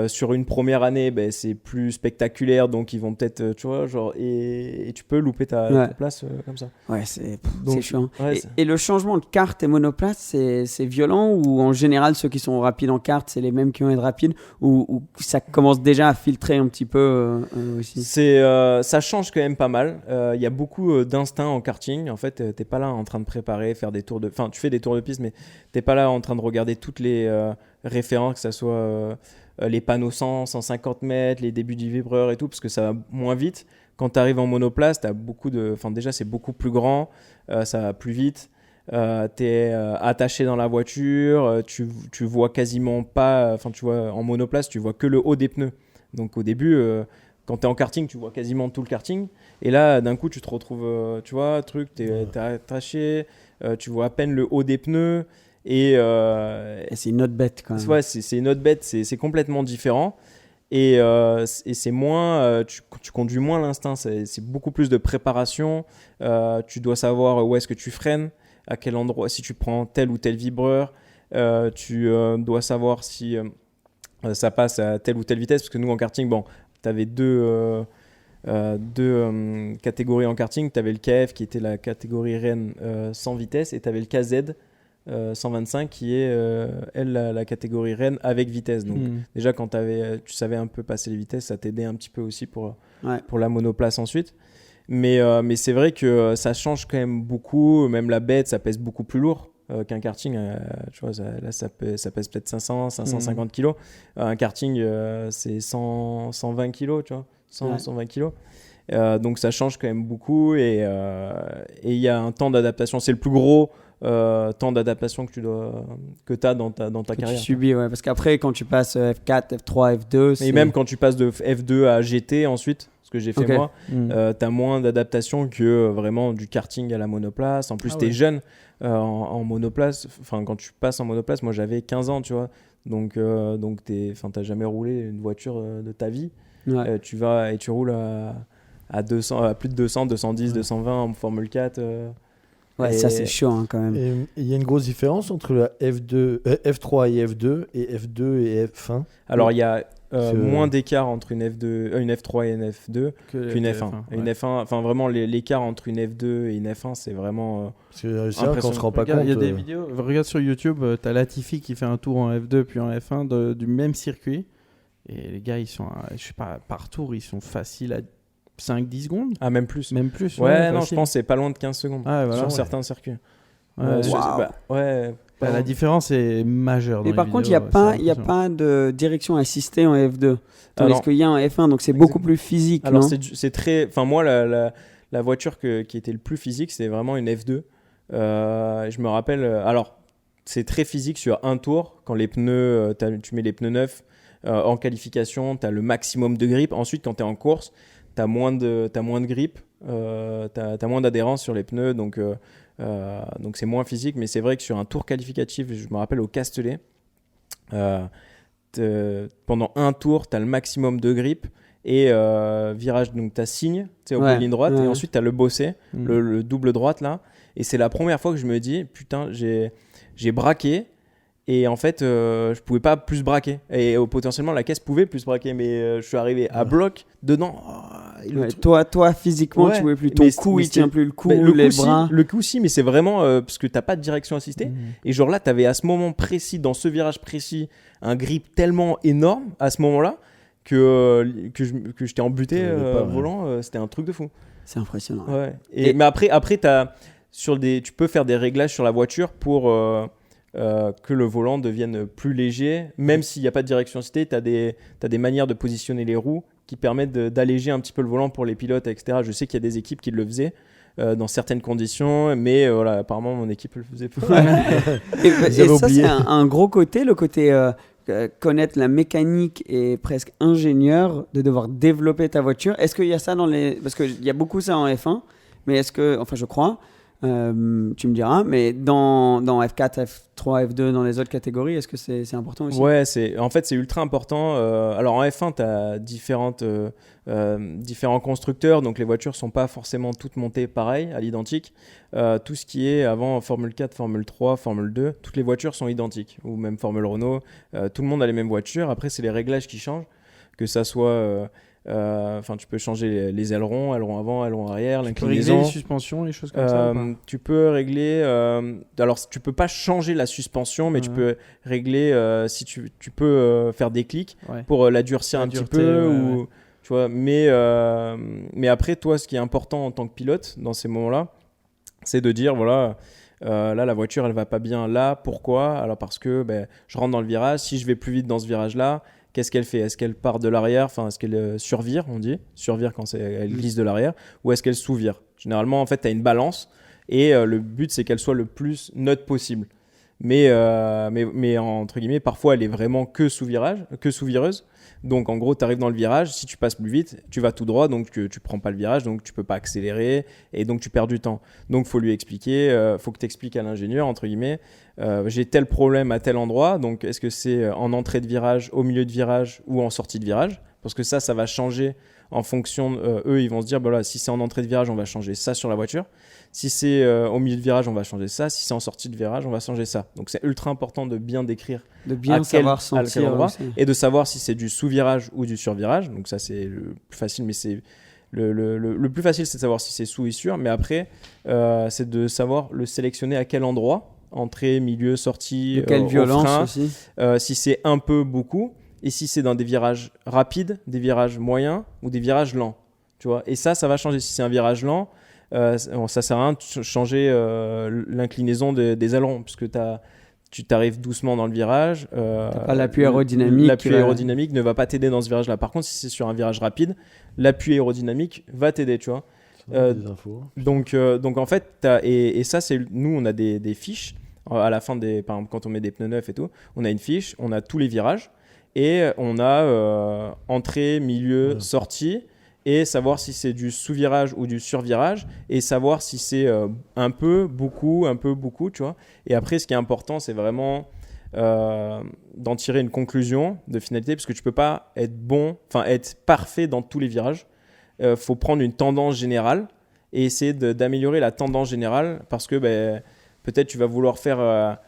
sur une première année, c'est plus spectaculaire. Donc, ils vont peut-être, tu vois, genre, et tu peux louper ta place comme ça. Ouais, c'est chiant. Ouais, et le changement de kart et monoplace, c'est violent ou en général, ceux qui sont rapides en kart, c'est les mêmes qui vont être rapides ou ça commence déjà à filtrer un petit peu aussi ? Ça change quand même pas mal. Il y a beaucoup d'instinct en karting. En fait, t'es pas là en train de préparer, faire des tours de... Enfin, tu fais des tours de piste, mais t'es pas là en train de regarder toutes les références, que ça soit les panneaux 100, 150 mètres, les débuts du vibreur et tout, parce que ça va moins vite. Quand tu arrives en monoplace, t'as beaucoup de... Enfin, déjà, c'est beaucoup plus grand, ça va plus vite. T'es attaché dans la voiture, tu vois quasiment pas... Enfin, tu vois, en monoplace, tu vois que le haut des pneus. Donc, au début... quand tu es en karting, tu vois quasiment tout le karting. Et là, d'un coup, tu te retrouves, tu vois, t'es attaché, tu vois à peine le haut des pneus. Et c'est une autre bête quand même. Ouais, c'est une autre bête, c'est complètement différent. Et c'est moins, tu conduis moins l'instinct, c'est beaucoup plus de préparation. Tu dois savoir où est-ce que tu freines, à quel endroit, si tu prends tel ou tel vibreur. Tu dois savoir si ça passe à telle ou telle vitesse. Parce que nous, en karting, tu avais deux catégories en karting. Tu avais le KF qui était la catégorie Rennes sans vitesse et tu avais le KZ 125 qui est la catégorie Rennes avec vitesse. Donc déjà quand tu savais un peu passer les vitesses, ça t'aidait un petit peu aussi pour la monoplace ensuite. Mais c'est vrai que ça change quand même beaucoup. Même la bête, ça pèse beaucoup plus lourd qu'un karting. Tu vois, ça pèse peut-être 550 kg. Un karting, c'est 120 kg, tu vois, 120 kg. Donc ça change quand même beaucoup et il y a un temps d'adaptation. C'est le plus gros temps d'adaptation que tu as dans ta carrière. Tu subis, ouais, parce qu'après quand tu passes F4, F3, F2... Et même quand tu passes de F2 à GT ensuite, ce que j'ai fait moi, tu as moins d'adaptation que vraiment du karting à la monoplace. En plus, tu es jeune en monoplace. Enfin, quand tu passes en monoplace, moi j'avais 15 ans, tu vois. Donc t'as jamais roulé une voiture de ta vie. Ouais. Tu vas et tu roules à 200, à plus de 200, 210, 220 en Formule 4. Ouais, ça c'est chaud hein, quand même. Et il y a une grosse différence entre la F3 et F2 et F2 et F1. Alors il y a moins d'écart entre une F3 et une F2 qu'une F1. Et une F1, enfin vraiment l'écart entre une F2 et une F1, c'est vraiment c'est vrai qu'on se rend pas compte. Il y a des vidéos, regarde sur YouTube, tu as Latifi qui fait un tour en F2 puis en F1 du même circuit. Et les gars, ils sont, je sais pas, par tour, ils sont faciles à 5-10 secondes. Ah, même plus. Même plus. Ouais, non, je pense que c'est pas loin de 15 secondes sur certains circuits. La différence est majeure. Dans et par contre, il n'y a pas de direction assistée en F2. Tandis qu'il y a en F1, donc c'est beaucoup plus physique. Alors, non c'est très. Enfin, moi, la voiture qui était le plus physique, c'est vraiment une F2. Je me rappelle. Alors, c'est très physique sur un tour. Quand les pneus, tu mets les pneus neufs en qualification, tu as le maximum de grip. Ensuite, quand tu es en course, tu as moins de grip. Tu as moins d'adhérence sur les pneus. Donc c'est moins physique. Mais c'est vrai que sur un tour qualificatif, je me rappelle au Castellet, pendant un tour, tu as le maximum de grip. Et virage, donc tu as signe au bout de ligne droite. Et ensuite, tu as le bossé, le double droite là. Et c'est la première fois que je me dis, putain, j'ai braqué. Et en fait, je pouvais pas plus braquer. Et potentiellement, la caisse pouvait plus braquer. Mais je suis arrivé à bloc dedans. Toi, physiquement, tu pouvais plus. Ton cou, il tient plus le cou, les bras. Le cou, si, mais c'est vraiment parce que t'as pas de direction assistée. Et genre là, t'avais à ce moment précis, dans ce virage précis, un grip tellement énorme à ce moment-là que j'étais embuté volant. C'était un truc de fou. C'est impressionnant. Ouais. Mais après tu peux faire des réglages sur la voiture pour que le volant devienne plus léger. Même s'il n'y a pas de direction assistée, tu as des manières de positionner les roues qui permettent d'alléger un petit peu le volant pour les pilotes, etc. Je sais qu'il y a des équipes qui le faisaient dans certaines conditions, mais apparemment mon équipe le faisait pas. et ça, c'est un gros côté, le côté connaître la mécanique et presque ingénieur de devoir développer ta voiture. Est-ce qu'il y a ça parce qu'il y a beaucoup ça en F1, mais est-ce que, enfin je crois, tu me diras, mais dans F4, F3, F2, dans les autres catégories, est-ce que c'est important aussi ? Ouais, en fait c'est ultra important. Alors en F1, tu as différents constructeurs, donc les voitures sont pas forcément toutes montées pareil, à l'identique. Tout ce qui est avant Formule 4, Formule 3, Formule 2, toutes les voitures sont identiques, ou même Formule Renault, tout le monde a les mêmes voitures. Après, c'est les réglages qui changent, que ça soit... tu peux changer les ailerons avant, ailerons arrière, l'inclinaison. Tu peux régler les suspensions, les choses comme ça. Tu peux régler. Alors, tu peux pas changer la suspension, mais tu peux régler si tu peux faire des clics pour la durcir un petit peu. Tu vois, mais après, toi, ce qui est important en tant que pilote dans ces moments-là, c'est de dire voilà. Là, la voiture, elle va pas bien. Là, pourquoi ? Alors, parce que je rentre dans le virage. Si je vais plus vite dans ce virage-là, qu'est-ce qu'elle fait ? Est-ce qu'elle part de l'arrière ? Enfin, est-ce qu'elle survire, on dit ? Survire quand elle glisse de l'arrière. Ou est-ce qu'elle sous-vire ? Généralement, en fait, tu as une balance. Et le but, c'est qu'elle soit le plus neutre possible. Mais entre guillemets, parfois, elle est vraiment que sous-vireuse. Donc, en gros, tu arrives dans le virage. Si tu passes plus vite, tu vas tout droit. Donc, tu prends pas le virage. Donc, tu peux pas accélérer. Et donc, tu perds du temps. Donc, il faut lui expliquer. Faut que tu expliques à l'ingénieur, entre guillemets. J'ai tel problème à tel endroit. Donc, est-ce que c'est en entrée de virage, au milieu de virage ou en sortie de virage ? Parce que ça va changer en fonction. Eux, ils vont se dire, si c'est en entrée de virage, on va changer ça sur la voiture. Si c'est au milieu de virage, on va changer ça. Si c'est en sortie de virage, on va changer ça. Donc, c'est ultra important de bien décrire savoir sentir quel endroit et de savoir si c'est du sous-virage ou du sur-virage. Donc, ça, c'est le plus facile, mais c'est le plus facile, c'est de savoir si c'est sous et sur. Mais après, c'est de savoir le sélectionner à quel endroit. Entrée, milieu, sortie, quelle violence frein, aussi. Si c'est un peu beaucoup et si c'est dans des virages rapides, des virages moyens ou des virages lents, tu vois. Et ça va changer. Si c'est un virage lent, ça sert à rien de changer l'inclinaison des ailerons puisque tu t'arrives doucement dans le virage. T'as pas l'appui aérodynamique. L'appui aérodynamique ne va pas t'aider dans ce virage-là. Par contre, si c'est sur un virage rapide, l'appui aérodynamique va t'aider, tu vois. Des infos. Donc en fait, et ça, c'est nous, on a des fiches à la fin par exemple, quand on met des pneus neufs et tout, on a une fiche, on a tous les virages et on a entrée, milieu, sortie et savoir si c'est du sous-virage ou du sur-virage et savoir si c'est un peu, beaucoup, tu vois. Et après, ce qui est important, c'est vraiment d'en tirer une conclusion de finalité, parce que tu peux pas être parfait dans tous les virages. Faut prendre une tendance générale et essayer d'améliorer la tendance générale, parce que peut-être tu vas vouloir faire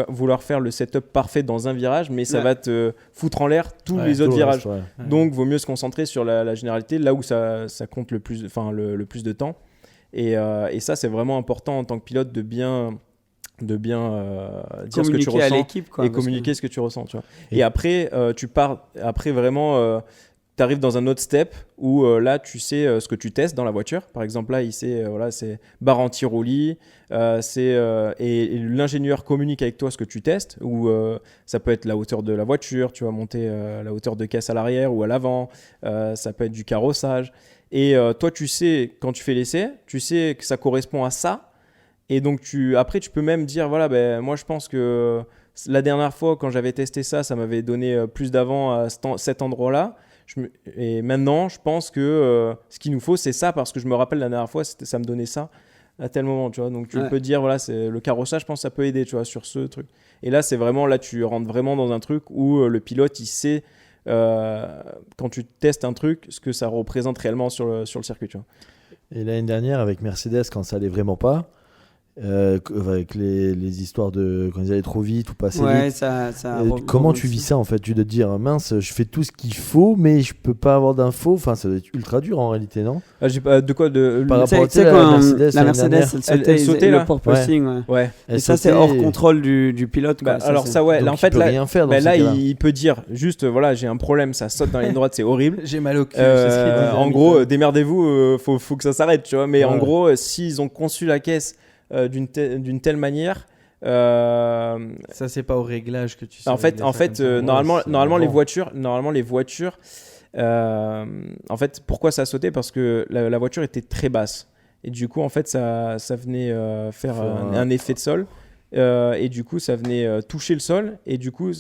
vouloir faire le setup parfait dans un virage, mais ça va te foutre en l'air tous les autres virages. Donc vaut mieux se concentrer sur la généralité, là où ça compte le plus, le plus de temps. Et ça, c'est vraiment important en tant que pilote de bien dire ce que tu ressens à l'équipe, et communiquer ce que tu ressens, tu vois. Et après tu pars vraiment tu arrives dans un autre step où là tu sais ce que tu testes dans la voiture. Par exemple, là il sait c'est barre anti-roulis, et l'ingénieur communique avec toi ce que tu testes, ou ça peut être la hauteur de la voiture, tu vas monter la hauteur de caisse à l'arrière ou à l'avant, ça peut être du carrossage, et toi tu sais, quand tu fais l'essai, tu sais que ça correspond à ça. Et donc après tu peux même dire moi je pense que la dernière fois quand j'avais testé ça m'avait donné plus d'avant à cet endroit-là. Et maintenant, je pense que ce qu'il nous faut, c'est ça, parce que je me rappelle la dernière fois, ça me donnait ça à tel moment, tu vois. Donc tu peux dire, c'est le carrossage, je pense que ça peut aider, tu vois, sur ce truc. Et là, c'est vraiment, là, tu rentres vraiment dans un truc où le pilote, il sait, quand tu testes un truc, ce que ça représente réellement sur le circuit, tu vois. Et l'année dernière, avec Mercedes, quand ça allait vraiment pas, avec les histoires de quand ils allaient trop vite ou passer vite, comment tu vis ça en fait? Tu dois te dire mince, je fais tout ce qu'il faut mais je peux pas avoir d'infos, ça doit être ultra dur en réalité, non? J'ai pas de quoi de par rapport à la Mercedes elle sautait le porpoising, et ça c'est hors contrôle du pilote, quoi. Alors ça là en fait rien faire là il peut dire juste j'ai un problème, ça saute dans la ligne droite, c'est horrible, j'ai mal au cul, en gros démerdez-vous, faut que ça s'arrête, tu vois. Mais en gros s'ils ont conçu la caisse d'une telle manière, ça c'est pas au réglage que tu sais. En fait normalement les voitures en fait pourquoi ça a sauté, parce que la voiture était très basse, et du coup en fait ça venait faire un effet de sol, et du coup ça venait toucher le sol, et du coup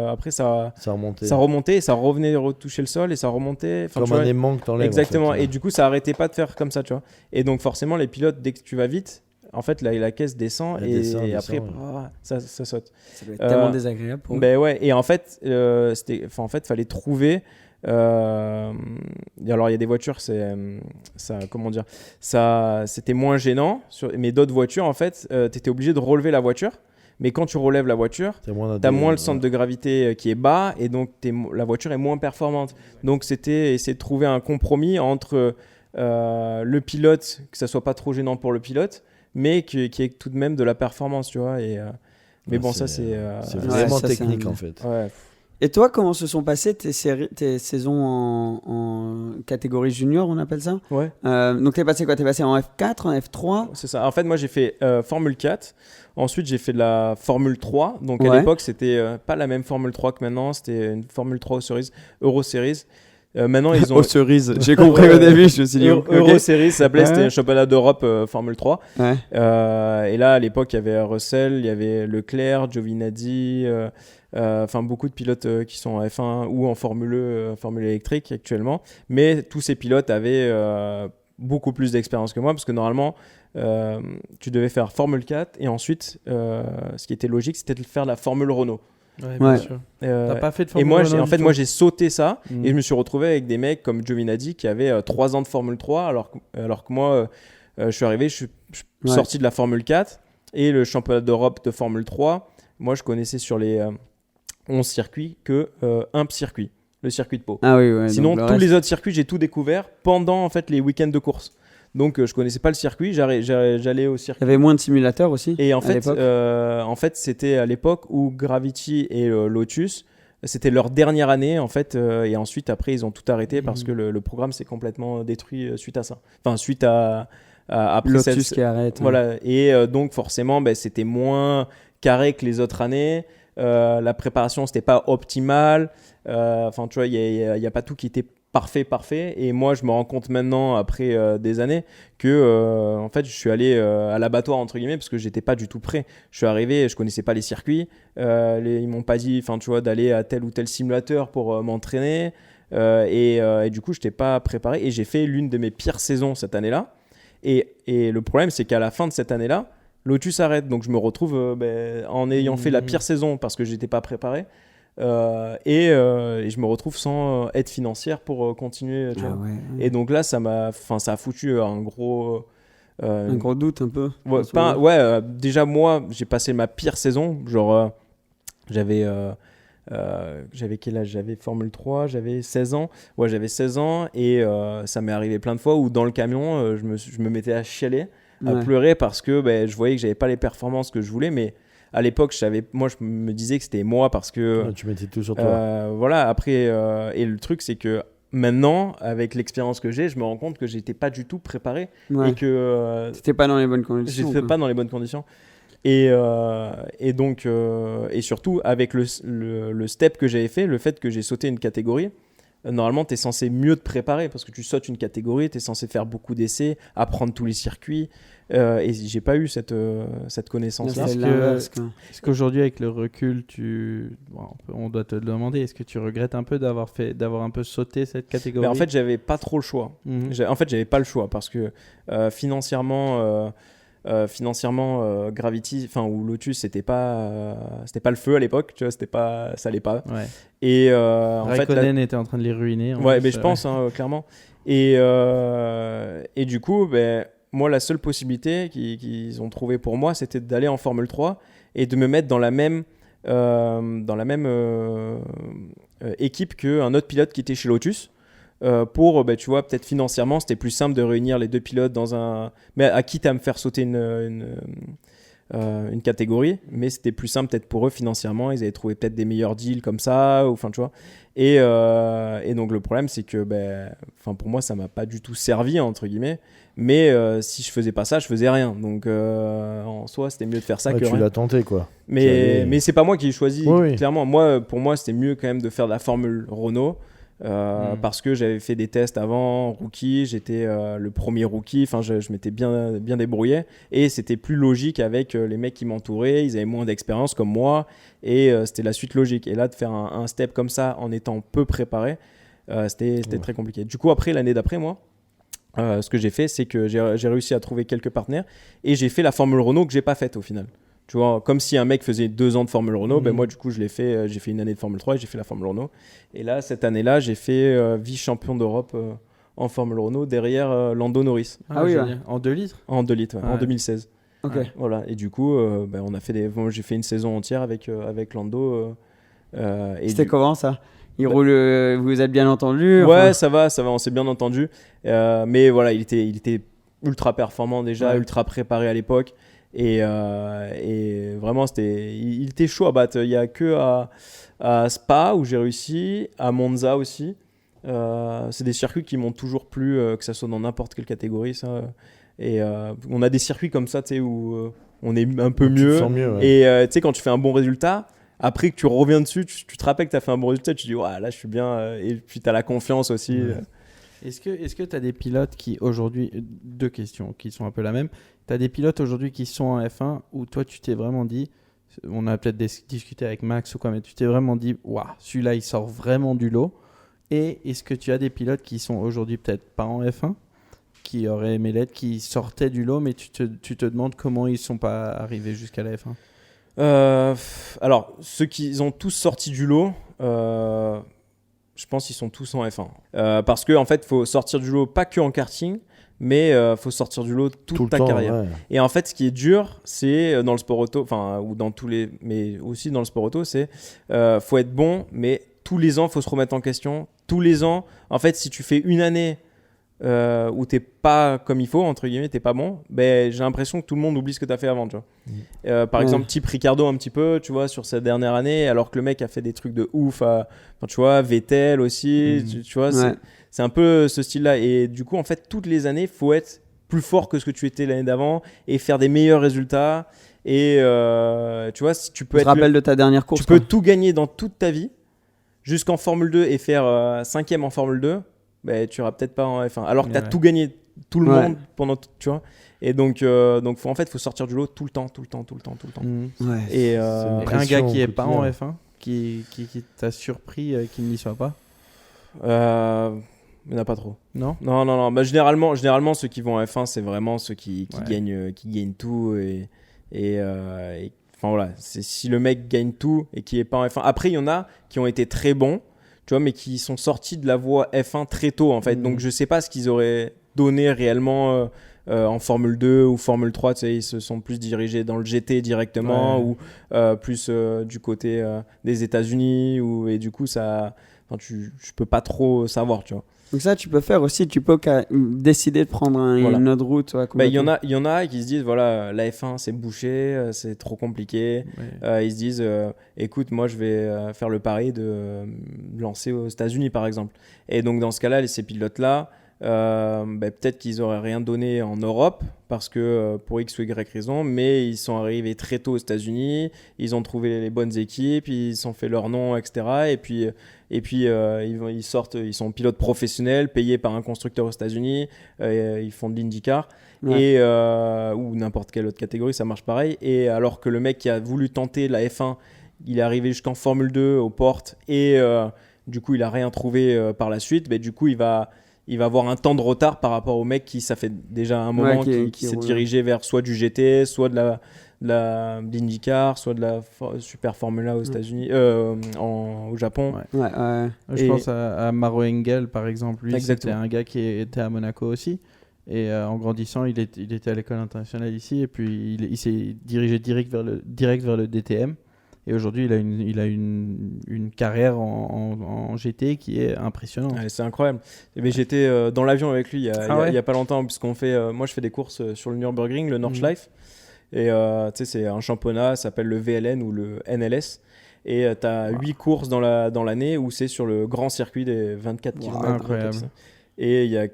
après ça remontait et ça revenait retoucher le sol et ça remontait, comme un aimant que t'enlèves, exactement, en fait. Et du coup ça arrêtait pas de faire comme ça, tu vois. Et donc forcément les pilotes, dès que tu vas vite, en fait la caisse descend, et après ça saute. Ça doit être tellement désagréable pour eux. Et en fait fallait trouver alors il y a des voitures, c'était moins gênant, mais d'autres voitures en fait t'étais obligé de relever la voiture. Mais quand tu relèves la voiture, t'as moins le centre de gravité qui est bas, et donc la voiture est moins performante. Donc c'était essayer de trouver un compromis entre le pilote, que ça soit pas trop gênant pour le pilote, mais qui est tout de même de la performance, tu vois. Mais bon, ça c'est vraiment technique en fait. Ouais. Et toi, comment se sont passées tes saisons en catégorie junior, on appelle ça? Ouais. Donc t'es passé quoi? T'es passé en F4, en F3? C'est ça. En fait, moi j'ai fait Formule 4. Ensuite, j'ai fait de la Formule 3. Donc à l'époque, c'était pas la même Formule 3 que maintenant. C'était une Formule 3 Euro Series. Maintenant, ils ont. Aux cerises. J'ai compris au début, je me suis dit. Euro Series, ça s'appelait, c'était un championnat d'Europe Formule 3. Ouais. Et là, à l'époque, il y avait Russell, il y avait Leclerc, Giovinazzi, beaucoup de pilotes qui sont en F1 ou en Formule E, Formule électrique actuellement. Mais tous ces pilotes avaient beaucoup plus d'expérience que moi, parce que normalement, tu devais faire Formule 4 et ensuite, ce qui était logique, c'était de faire la Formule Renault. Ouais, bien sûr. T'as pas fait de Formule 1? Et moi j'ai sauté ça, et je me suis retrouvé avec des mecs comme Giovinazzi qui avaient 3 ans de Formule 3, alors que moi je suis arrivé, je suis sorti de la Formule 4, et le championnat d'Europe de Formule 3, moi je connaissais sur les 11 circuits que un circuit, le circuit de Pau. Ah oui, ouais. Sinon tous les autres circuits, j'ai tout découvert pendant en fait les week-ends de course. Donc je connaissais pas le circuit, j'allais au circuit. Il y avait moins de simulateurs aussi. Et en fait, c'était à l'époque où Gravity et Lotus, c'était leur dernière année en fait, et ensuite après ils ont tout arrêté parce que le programme s'est complètement détruit suite à ça. Enfin suite à après Lotus qui arrête. Voilà. Et donc forcément, c'était moins carré que les autres années. La préparation c'était pas optimal. Enfin tu vois, il y a pas tout qui était parfait, et moi je me rends compte maintenant après des années que en fait je suis allé à l'abattoir entre guillemets, parce que j'étais pas du tout prêt. Je suis arrivé, je connaissais pas les circuits, ils m'ont pas dit, enfin tu vois, d'aller à tel ou tel simulateur pour m'entraîner, et du coup je n'étais pas préparé, et j'ai fait l'une de mes pires saisons cette année-là, et le problème c'est qu'à la fin de cette année-là, Lotus arrête. Donc je me retrouve en ayant fait la pire saison parce que j'étais pas préparé. Et je me retrouve sans aide financière pour continuer. Tu vois. Ouais. Et donc là, ça a foutu un gros doute un peu. Déjà moi, j'ai passé ma pire saison. Genre, j'avais quel âge? J'avais Formule 3, j'avais 16 ans. Ouais, j'avais 16 ans et ça m'est arrivé plein de fois où dans le camion, je me mettais à chialer, à pleurer parce que je voyais que j'avais pas les performances que je voulais, mais à l'époque, je me disais que c'était moi parce que tu mettais tout sur toi. voilà, après et le truc c'est que maintenant, avec l'expérience que j'ai, je me rends compte que j'étais pas du tout préparé et que t'étais pas dans les bonnes conditions. J'étais pas dans les bonnes conditions. Et donc et surtout avec le step que j'avais fait, le fait que j'ai sauté une catégorie, normalement tu es censé mieux te préparer parce que tu sautes une catégorie, tu es censé faire beaucoup d'essais, apprendre tous les circuits, et j'ai pas eu cette connaissance là. Est-ce qu'aujourd'hui avec le recul on doit te le demander, est-ce que tu regrettes un peu d'avoir un peu sauté cette catégorie? En fait j'avais pas trop le choix. En fait j'avais pas le choix parce que financièrement Gravity ou Lotus c'était pas le feu à l'époque, tu vois, ça allait pas. Ouais. Et Raikkonen était en train de les ruiner. Mais je pense clairement. Et du coup moi la seule possibilité qu'ils ont trouvé pour moi c'était d'aller en Formule 3 et de me mettre dans la même équipe qu'un autre pilote qui était chez Lotus. Pour tu vois, peut-être financièrement c'était plus simple de réunir les deux pilotes mais à quitte à me faire sauter une catégorie, mais c'était plus simple peut-être pour eux financièrement, ils avaient trouvé peut-être des meilleurs deals comme ça, ou tu vois, et donc le problème c'est que pour moi ça m'a pas du tout servi entre guillemets, mais si je faisais pas ça je faisais rien, donc en soi c'était mieux de faire ça que tu rien. l'as tenté quoi, mais c'est pas moi qui ai choisi. Oui. Clairement pour moi c'était mieux quand même de faire de la Formule Renault. Parce que j'avais fait des tests avant rookie, j'étais le premier rookie, je m'étais bien débrouillé et c'était plus logique avec les mecs qui m'entouraient, ils avaient moins d'expérience comme moi et c'était la suite logique. Et là de faire un step comme ça en étant peu préparé, c'était très compliqué. Du coup après, l'année d'après moi, ce que j'ai fait c'est que j'ai réussi à trouver quelques partenaires et j'ai fait la Formule Renault que j'ai pas faite au final. Tu vois, comme si un mec faisait 2 ans de Formule Renault, moi du coup je l'ai fait, j'ai fait une année de Formule 3 et j'ai fait la Formule Renault. Et là, cette année-là, j'ai fait vice-champion d'Europe en Formule Renault derrière Lando Norris. Ah oui, en 2 litres. En 2 litres, en 2016. Ok. Voilà, et du coup, on a fait j'ai fait une saison entière avec Lando. C'était comment ça? Il roule, vous êtes bien entendu? Ouais, ça va, on s'est bien entendu. Mais voilà, il était ultra performant déjà, ultra préparé à l'époque. Et vraiment il était chaud à battre. Il n'y a que à Spa où j'ai réussi, à Monza aussi. C'est des circuits qui m'ont toujours plu, que ça soit dans n'importe quelle catégorie ça. Et on a des circuits comme ça où on est un peu mieux, et tu sais, quand tu fais un bon résultat, après que tu reviens dessus, tu te rappelles que tu as fait un bon résultat, tu te dis ouais, là je suis bien, et puis tu as la confiance aussi. Est-ce que tu as des pilotes qui aujourd'hui, 2 questions qui sont un peu la même, tu as des pilotes aujourd'hui qui sont en F1 où toi tu t'es vraiment dit, on a peut-être discuté avec Max ou quoi, mais tu t'es vraiment dit waouh, celui-là il sort vraiment du lot? Et est-ce que tu as des pilotes qui sont aujourd'hui peut-être pas en F1, qui auraient aimé l'être, qui sortaient du lot, mais tu te demandes comment ils sont pas arrivés jusqu'à la F1? Alors ceux qui ont tous sorti du lot, je pense qu'ils sont tous en F1. Parce qu'en fait, il faut sortir du lot pas que en karting, mais faut sortir du lot toute ta carrière. Ouais. Et en fait, ce qui est dur, c'est dans le sport auto, ou dans tous les, mais aussi dans le sport auto, c'est faut être bon, mais tous les ans, faut se remettre en question. Tous les ans, en fait, si tu fais une année où t'es pas comme il faut, entre guillemets, t'es pas bon, j'ai l'impression que tout le monde oublie ce que t'as fait avant, tu vois. Par exemple, type Ricardo un petit peu, tu vois, sur cette dernière année, alors que le mec a fait des trucs de ouf, tu vois, Vettel aussi, tu vois, c'est un peu ce style-là. Et du coup, en fait, toutes les années, faut être plus fort que ce que tu étais l'année d'avant et faire des meilleurs résultats. Et tu vois, si tu peux de ta dernière course, tu peux tout gagner dans toute ta vie jusqu'en Formule 2 et faire 5e en Formule 2. Tu iras peut-être pas en F1 alors que tu as tout gagné, tout le monde pendant, tu vois. Et donc faut sortir du lot tout le temps. Et un gars qui est pas en F1 qui t'a surpris qu'il n'y soit pas? Il n'y en a pas trop. Non. Généralement ceux qui vont en F1 c'est vraiment ceux qui gagnent tout, Enfin voilà, si le mec gagne tout et qui est pas en F1. Après, il y en a qui ont été très bons, tu vois, mais qui sont sortis de la voie F1 très tôt en fait. Donc je sais pas ce qu'ils auraient donné réellement en Formule 2 ou Formule 3. Tu sais, ils se sont plus dirigés dans le GT directement ou plus du côté des États-Unis et du coup ça, je peux pas trop savoir, tu vois. Donc ça, tu peux faire aussi, tu peux décider de prendre une autre route. Il y en a qui se disent, voilà, la F1 c'est bouché, c'est trop compliqué. Ils se disent, écoute, moi je vais faire le pari de me lancer aux États-Unis par exemple. Et donc dans ce cas-là, ces pilotes-là, peut-être qu'ils auraient rien donné en Europe parce que pour X ou Y raison, mais ils sont arrivés très tôt aux États-Unis, ils ont trouvé les bonnes équipes, ils se sont fait leur nom, etc. Et puis ils sortent, ils sont pilotes professionnels payés par un constructeur aux États-Unis, ils font de l'IndyCar ou n'importe quelle autre catégorie, ça marche pareil. Et alors que le mec qui a voulu tenter la F1, il est arrivé jusqu'en Formule 2 aux portes et du coup il a rien trouvé par la suite, du coup il va avoir un temps de retard par rapport au mec qui ça fait déjà un moment qui s'est dirigé vers soit du GT, soit de l'IndyCar, soit de la Super Formula aux États-Unis, au Japon. Je pense à Maro Engel par exemple. Lui, c'était un gars qui était à Monaco aussi. Et en grandissant, il était à l'école internationale ici et puis il s'est dirigé direct vers le DTM. Et aujourd'hui, il a une carrière en GT qui est impressionnante. Ouais, c'est incroyable. J'étais dans l'avion avec lui il y a pas longtemps, puisqu'on fait, moi je fais des courses sur le Nürburgring, le Nordschleife. Et c'est un championnat, ça s'appelle le VLN ou le NLS. Et tu as 8 courses dans l'année où c'est sur le grand circuit des 24 km. Incroyable. Et il y a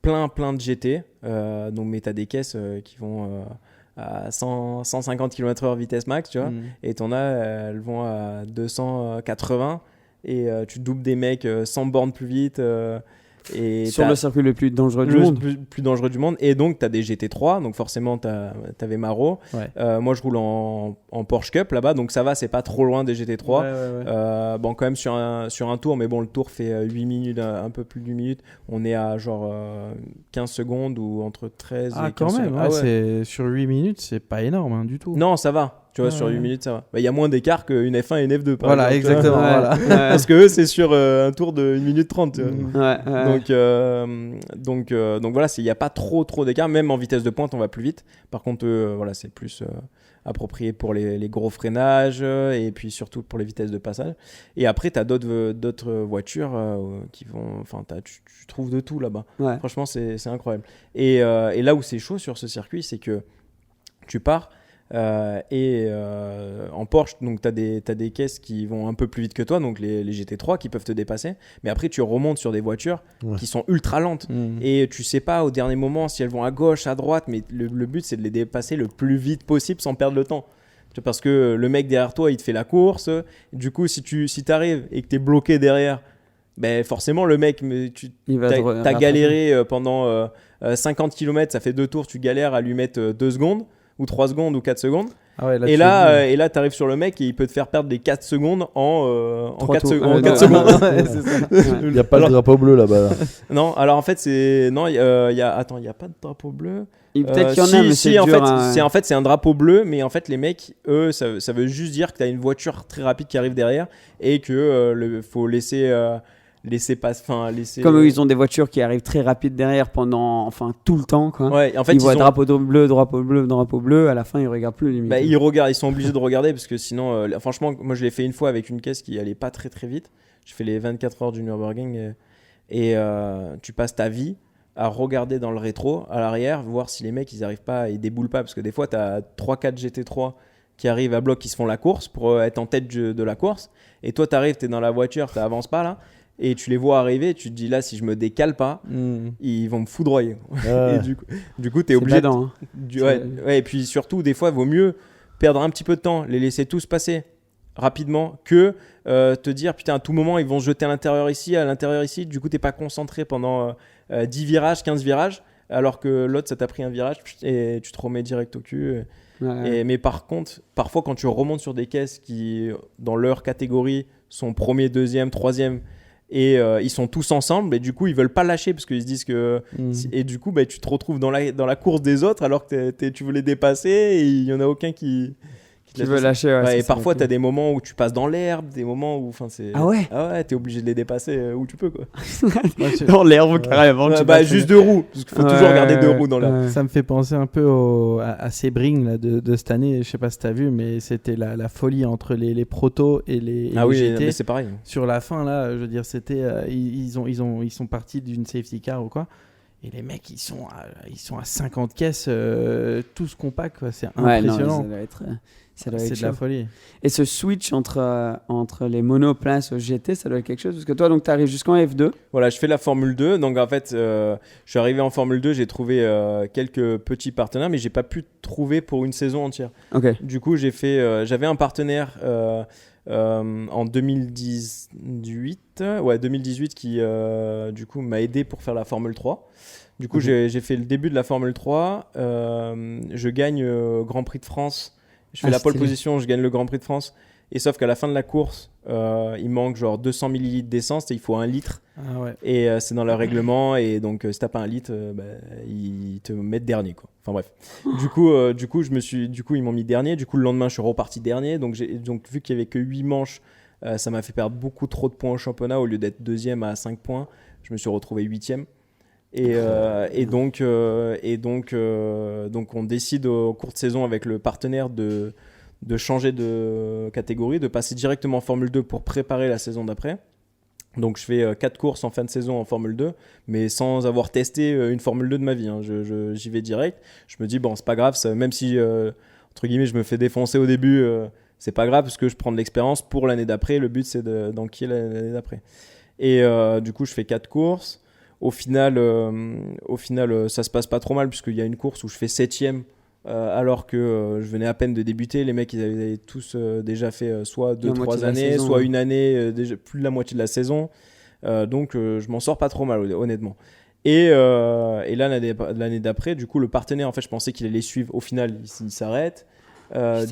plein de GT. Mais tu as des caisses qui vont à 150 km/h vitesse max, tu vois. Et t'en as, elles vont à 280 et tu doubles des mecs 100 bornes plus vite. Et sur le circuit le plus dangereux du monde. Plus dangereux du monde. Et donc, tu as des GT3. Donc, forcément, tu avais Maro. Moi, je roule en Porsche Cup là-bas. Donc, ça va, c'est pas trop loin des GT3. Quand même sur un tour. Mais bon, le tour fait 8 minutes, un peu plus d'1 minute. On est à genre 15 secondes ou entre 13 et 15 quand même, secondes. C'est, sur 8 minutes, c'est pas énorme du tout. Non, ça va. Tu vois, sur 8 minutes, ça va. Il y a moins d'écart qu'une F1 et une F2. Voilà, exemple, exactement. Parce que eux, c'est sur un tour de 1 minute 30. Tu vois. Donc voilà, il n'y a pas trop d'écart. Même en vitesse de pointe, on va plus vite. Par contre, c'est plus approprié pour les gros freinages et puis surtout pour les vitesses de passage. Et après, tu as d'autres voitures qui vont. Enfin, tu trouves de tout là-bas. Franchement, c'est incroyable. Et là où c'est chaud sur ce circuit, c'est que tu pars. En Porsche, donc t'as des caisses qui vont un peu plus vite que toi, donc les GT3 qui peuvent te dépasser, mais après tu remontes sur des voitures qui sont ultra lentes et tu sais pas au dernier moment si elles vont à gauche, à droite, mais le but c'est de les dépasser le plus vite possible sans perdre le temps, parce que le mec derrière toi il te fait la course, du coup si t'arrives et que t'es bloqué derrière, forcément le mec t'as galéré pendant 50 km, ça fait 2 tours, tu galères à lui mettre 2 secondes ou 3 secondes ou 4 secondes. Et là tu arrives sur le mec et il peut te faire perdre des 4 secondes en 4 secondes. Il n'y a pas de drapeau bleu là-bas. Non, alors en fait il y a pas de drapeau bleu. Peut-être qu'il y en a, mais c'est dur. En fait, c'est un drapeau bleu, mais en fait les mecs, eux, ça veut juste dire que tu as une voiture très rapide qui arrive derrière et que faut laisser comme eux, ils ont des voitures qui arrivent très rapides derrière tout le temps, quoi. En fait, ils voient drapeau bleu, à la fin ils regardent plus limite. Ils sont obligés de regarder parce que sinon franchement moi je l'ai fait une fois avec une caisse qui allait pas très très vite. Je fais les 24 heures du Nürburgring et tu passes ta vie à regarder dans le rétro à l'arrière, voir si les mecs ils arrivent pas, ils déboulent pas, parce que des fois tu as 3-4 GT3 qui arrivent à bloc, qui se font la course pour être en tête de la course, et toi t'arrives, t'es dans la voiture, t'avances pas là. Et tu les vois arriver, tu te dis là, si je me décale pas, ils vont me foudroyer. Et du coup, t'es obligé. Badant, et puis surtout, des fois, il vaut mieux perdre un petit peu de temps, les laisser tous passer rapidement, que te dire putain, à tout moment, ils vont se jeter à l'intérieur ici. Du coup, t'es pas concentré pendant 10 virages, 15 virages, alors que l'autre, ça t'a pris un virage et tu te remets direct au cul. Mais par contre, parfois, quand tu remontes sur des caisses qui, dans leur catégorie, sont premier, deuxième, troisième, Et ils sont tous ensemble et du coup ils veulent pas lâcher parce qu'ils se disent que et du coup tu te retrouves dans la course des autres alors que tu veux les dépasser et il y en a aucun qui veut lâcher. Ouais, et parfois t'as des moments où tu passes dans l'herbe, des moments où c'est ah ouais t'es obligé de les dépasser où tu peux quoi. Dans l'herbe carrément. Juste 2 roues parce qu'il faut toujours garder 2 roues dans l'herbe. Ça me fait penser un peu à Sebring là, de cette année, je sais pas si t'as vu, mais c'était la folie entre les protos et les GT. Mais c'est pareil. Sur la fin là, je veux dire, c'était ils sont partis d'une safety car ou quoi. Et les mecs, ils sont à 50 caisses, tous compacts, quoi. C'est impressionnant. Non, ça doit être de la folie. Et ce switch entre les monoplaces au GT, ça doit être quelque chose. Parce que toi, tu arrives jusqu'en F2. Voilà, je fais la Formule 2. Donc en fait, je suis arrivé en Formule 2, j'ai trouvé quelques petits partenaires, mais j'ai pas pu trouver pour une saison entière. Okay. Du coup, j'avais un partenaire en 2018, 2018 qui du coup m'a aidé pour faire la Formule 3. Du coup, j'ai fait le début de la Formule 3. Je gagne Grand Prix de France. Je fais la pole position, je gagne le Grand Prix de France. Et sauf qu'à la fin de la course, il manque genre 200 millilitres d'essence et il faut 1 litre. Ah ouais. Et c'est dans le règlement. Et donc, si t'as pas 1 litre, ils te mettent dernier, quoi. Enfin bref. Du coup, ils m'ont mis dernier. Du coup, le lendemain, je suis reparti dernier. Donc vu qu'il y avait que 8 manches, ça m'a fait perdre beaucoup trop de points au championnat. Au lieu d'être deuxième à 5 points, je me suis retrouvé 8e. Et donc on décide au cours de saison avec le partenaire de changer de catégorie, de passer directement en Formule 2 pour préparer la saison d'après. Donc je fais 4 courses en fin de saison en Formule 2, mais sans avoir testé une Formule 2 de ma vie. Hein. J'y vais direct. Je me dis, bon, c'est pas grave, même si, entre guillemets, je me fais défoncer au début, c'est pas grave parce que je prends de l'expérience pour l'année d'après. Le but, c'est d'enquiller l'année d'après. Et du coup, je fais 4 courses. Au final, ça se passe pas trop mal puisqu'il y a une course où je fais 7e alors que je venais à peine de débuter. Les mecs, ils avaient tous déjà fait soit 2-3 années, soit une année, déjà plus de la moitié de la saison. Donc, je m'en sors pas trop mal, honnêtement. Et là, l'année d'après, du coup, le partenaire, en fait, je pensais qu'il allait suivre. Au final, il s'arrête.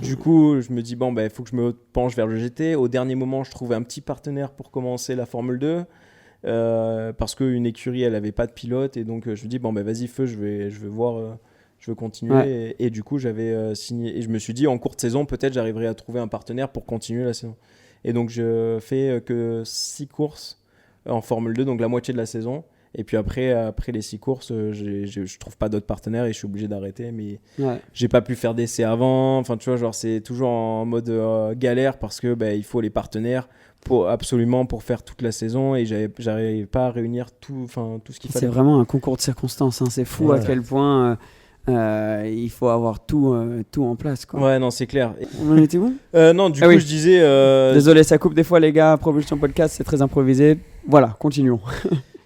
Du coup, je me dis, bon, il faut que je me penche vers le GT. Au dernier moment, je trouvais un petit partenaire pour commencer la Formule 2. Parce qu'une écurie elle avait pas de pilote et donc je me dis vas-y feu, je vais voir, je veux continuer. Ouais. Et du coup j'avais signé et je me suis dit en courte saison peut-être j'arriverai à trouver un partenaire pour continuer la saison. Et donc je fais que 6 courses en Formule 2, donc la moitié de la saison. Et puis après les 6 courses, je trouve pas d'autres partenaires et je suis obligé d'arrêter. Mais j'ai pas pu faire d'essai avant. Enfin tu vois, genre c'est toujours en mode galère parce que il faut les partenaires pour faire toute la saison et j'arrivais pas à réunir tout ce qu'il fallait. C'est vraiment un concours de circonstances. Hein. C'est fou à quel point il faut avoir tout en place. Quoi. Ouais, non, c'est clair. On en était où Non, du coup, je disais. Désolé, ça coupe des fois, les gars. Propulsion Podcast, c'est très improvisé. Voilà, continuons.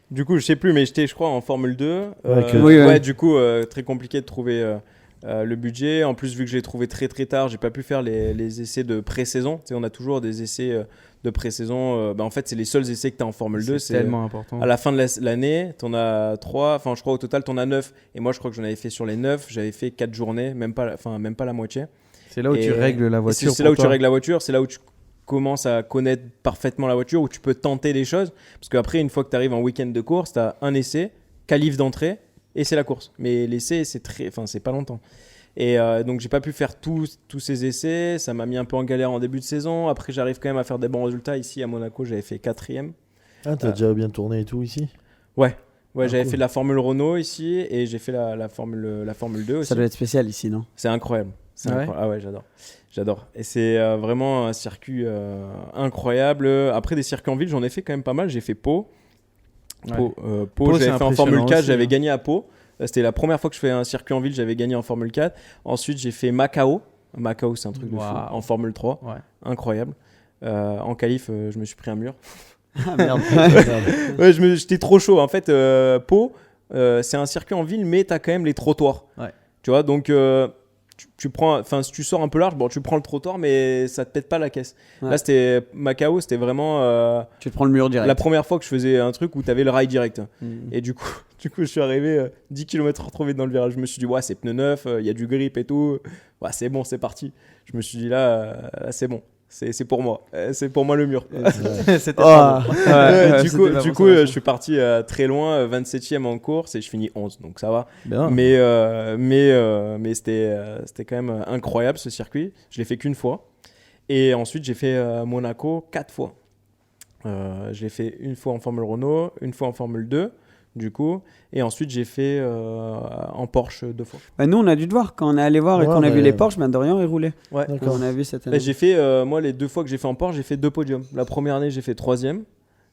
Du coup, je sais plus, mais j'étais, je crois, en Formule 2. Du coup, très compliqué de trouver le budget. En plus, vu que j'ai trouvé très très tard, j'ai pas pu faire les essais de pré-saison. Tu sais, on a toujours des essais de pré-saison. En fait, c'est les seuls essais que tu as en Formule 2. C'est tellement important. À la fin de l'année, tu en as 3. Enfin, je crois au total, tu en as 9. Et moi, je crois que j'en avais fait sur les 9. J'avais fait 4 journées, même pas la moitié. C'est là où tu règles la voiture. C'est là où tu règles la voiture. C'est là où tu commences à connaître parfaitement la voiture, où tu peux tenter des choses. Parce qu'après, une fois que tu arrives en week-end de course, tu as un essai, qualif d'entrée, et c'est la course. Mais l'essai, c'est pas longtemps. Et donc, j'ai pas pu faire tous ces essais. Ça m'a mis un peu en galère en début de saison. Après, j'arrive quand même à faire des bons résultats. Ici, à Monaco, j'avais fait 4e. Ah, t'as déjà bien tourné et tout ici ? Ouais, j'avais fait de la Formule Renault ici et j'ai fait la Formule 2 aussi. Ça doit être spécial ici, non ? C'est incroyable. Ah ouais, j'adore. Et c'est vraiment un circuit incroyable. Après, des circuits en ville, j'en ai fait quand même pas mal. J'ai fait Pau. Pau, j'avais fait en Formule 4, j'avais gagné à Pau. C'était la première fois que je fais un circuit en ville, j'avais gagné en Formule 4. Ensuite, j'ai fait Macao. Macao, c'est un truc de fou. En Formule 3. Ouais. Incroyable. En qualif, je me suis pris un mur. Ah merde. Ouais, j'étais trop chaud. En fait, Pau, c'est un circuit en ville, mais tu as quand même les trottoirs. Ouais. Tu vois, donc si tu sors un peu large, tu prends le trottoir, mais ça te pète pas la caisse. Ouais. Là, c'était Macao, c'était vraiment. Tu te prends le mur direct. La première fois que je faisais un truc où tu avais le rail direct. Et du coup, je suis arrivé 10 km trop vite dans le virage. Je me suis dit, c'est pneu neuf, il y a du grip et tout. C'est bon, c'est parti. Je me suis dit, là c'est bon. c'est pour moi. C'est pour moi le mur. C'était pas bon. Du coup, je suis parti très loin, 27e en course et je finis 11, donc ça va. Bien. Mais c'était quand même incroyable ce circuit. Je l'ai fait qu'une fois. Et ensuite, j'ai fait Monaco 4 fois. Je l'ai fait une fois en Formule Renault, une fois en Formule 2, du coup. Et ensuite, j'ai fait en Porsche 2 fois. Bah, nous, on a dû te voir quand on est allé voir et qu'on a vu les Porsche. Dorian, il roulait. Ouais. D'accord. On a vu cette année. J'ai fait, moi, les 2 fois que j'ai fait en Porsche, j'ai fait 2 podiums. La première année, j'ai fait 3e.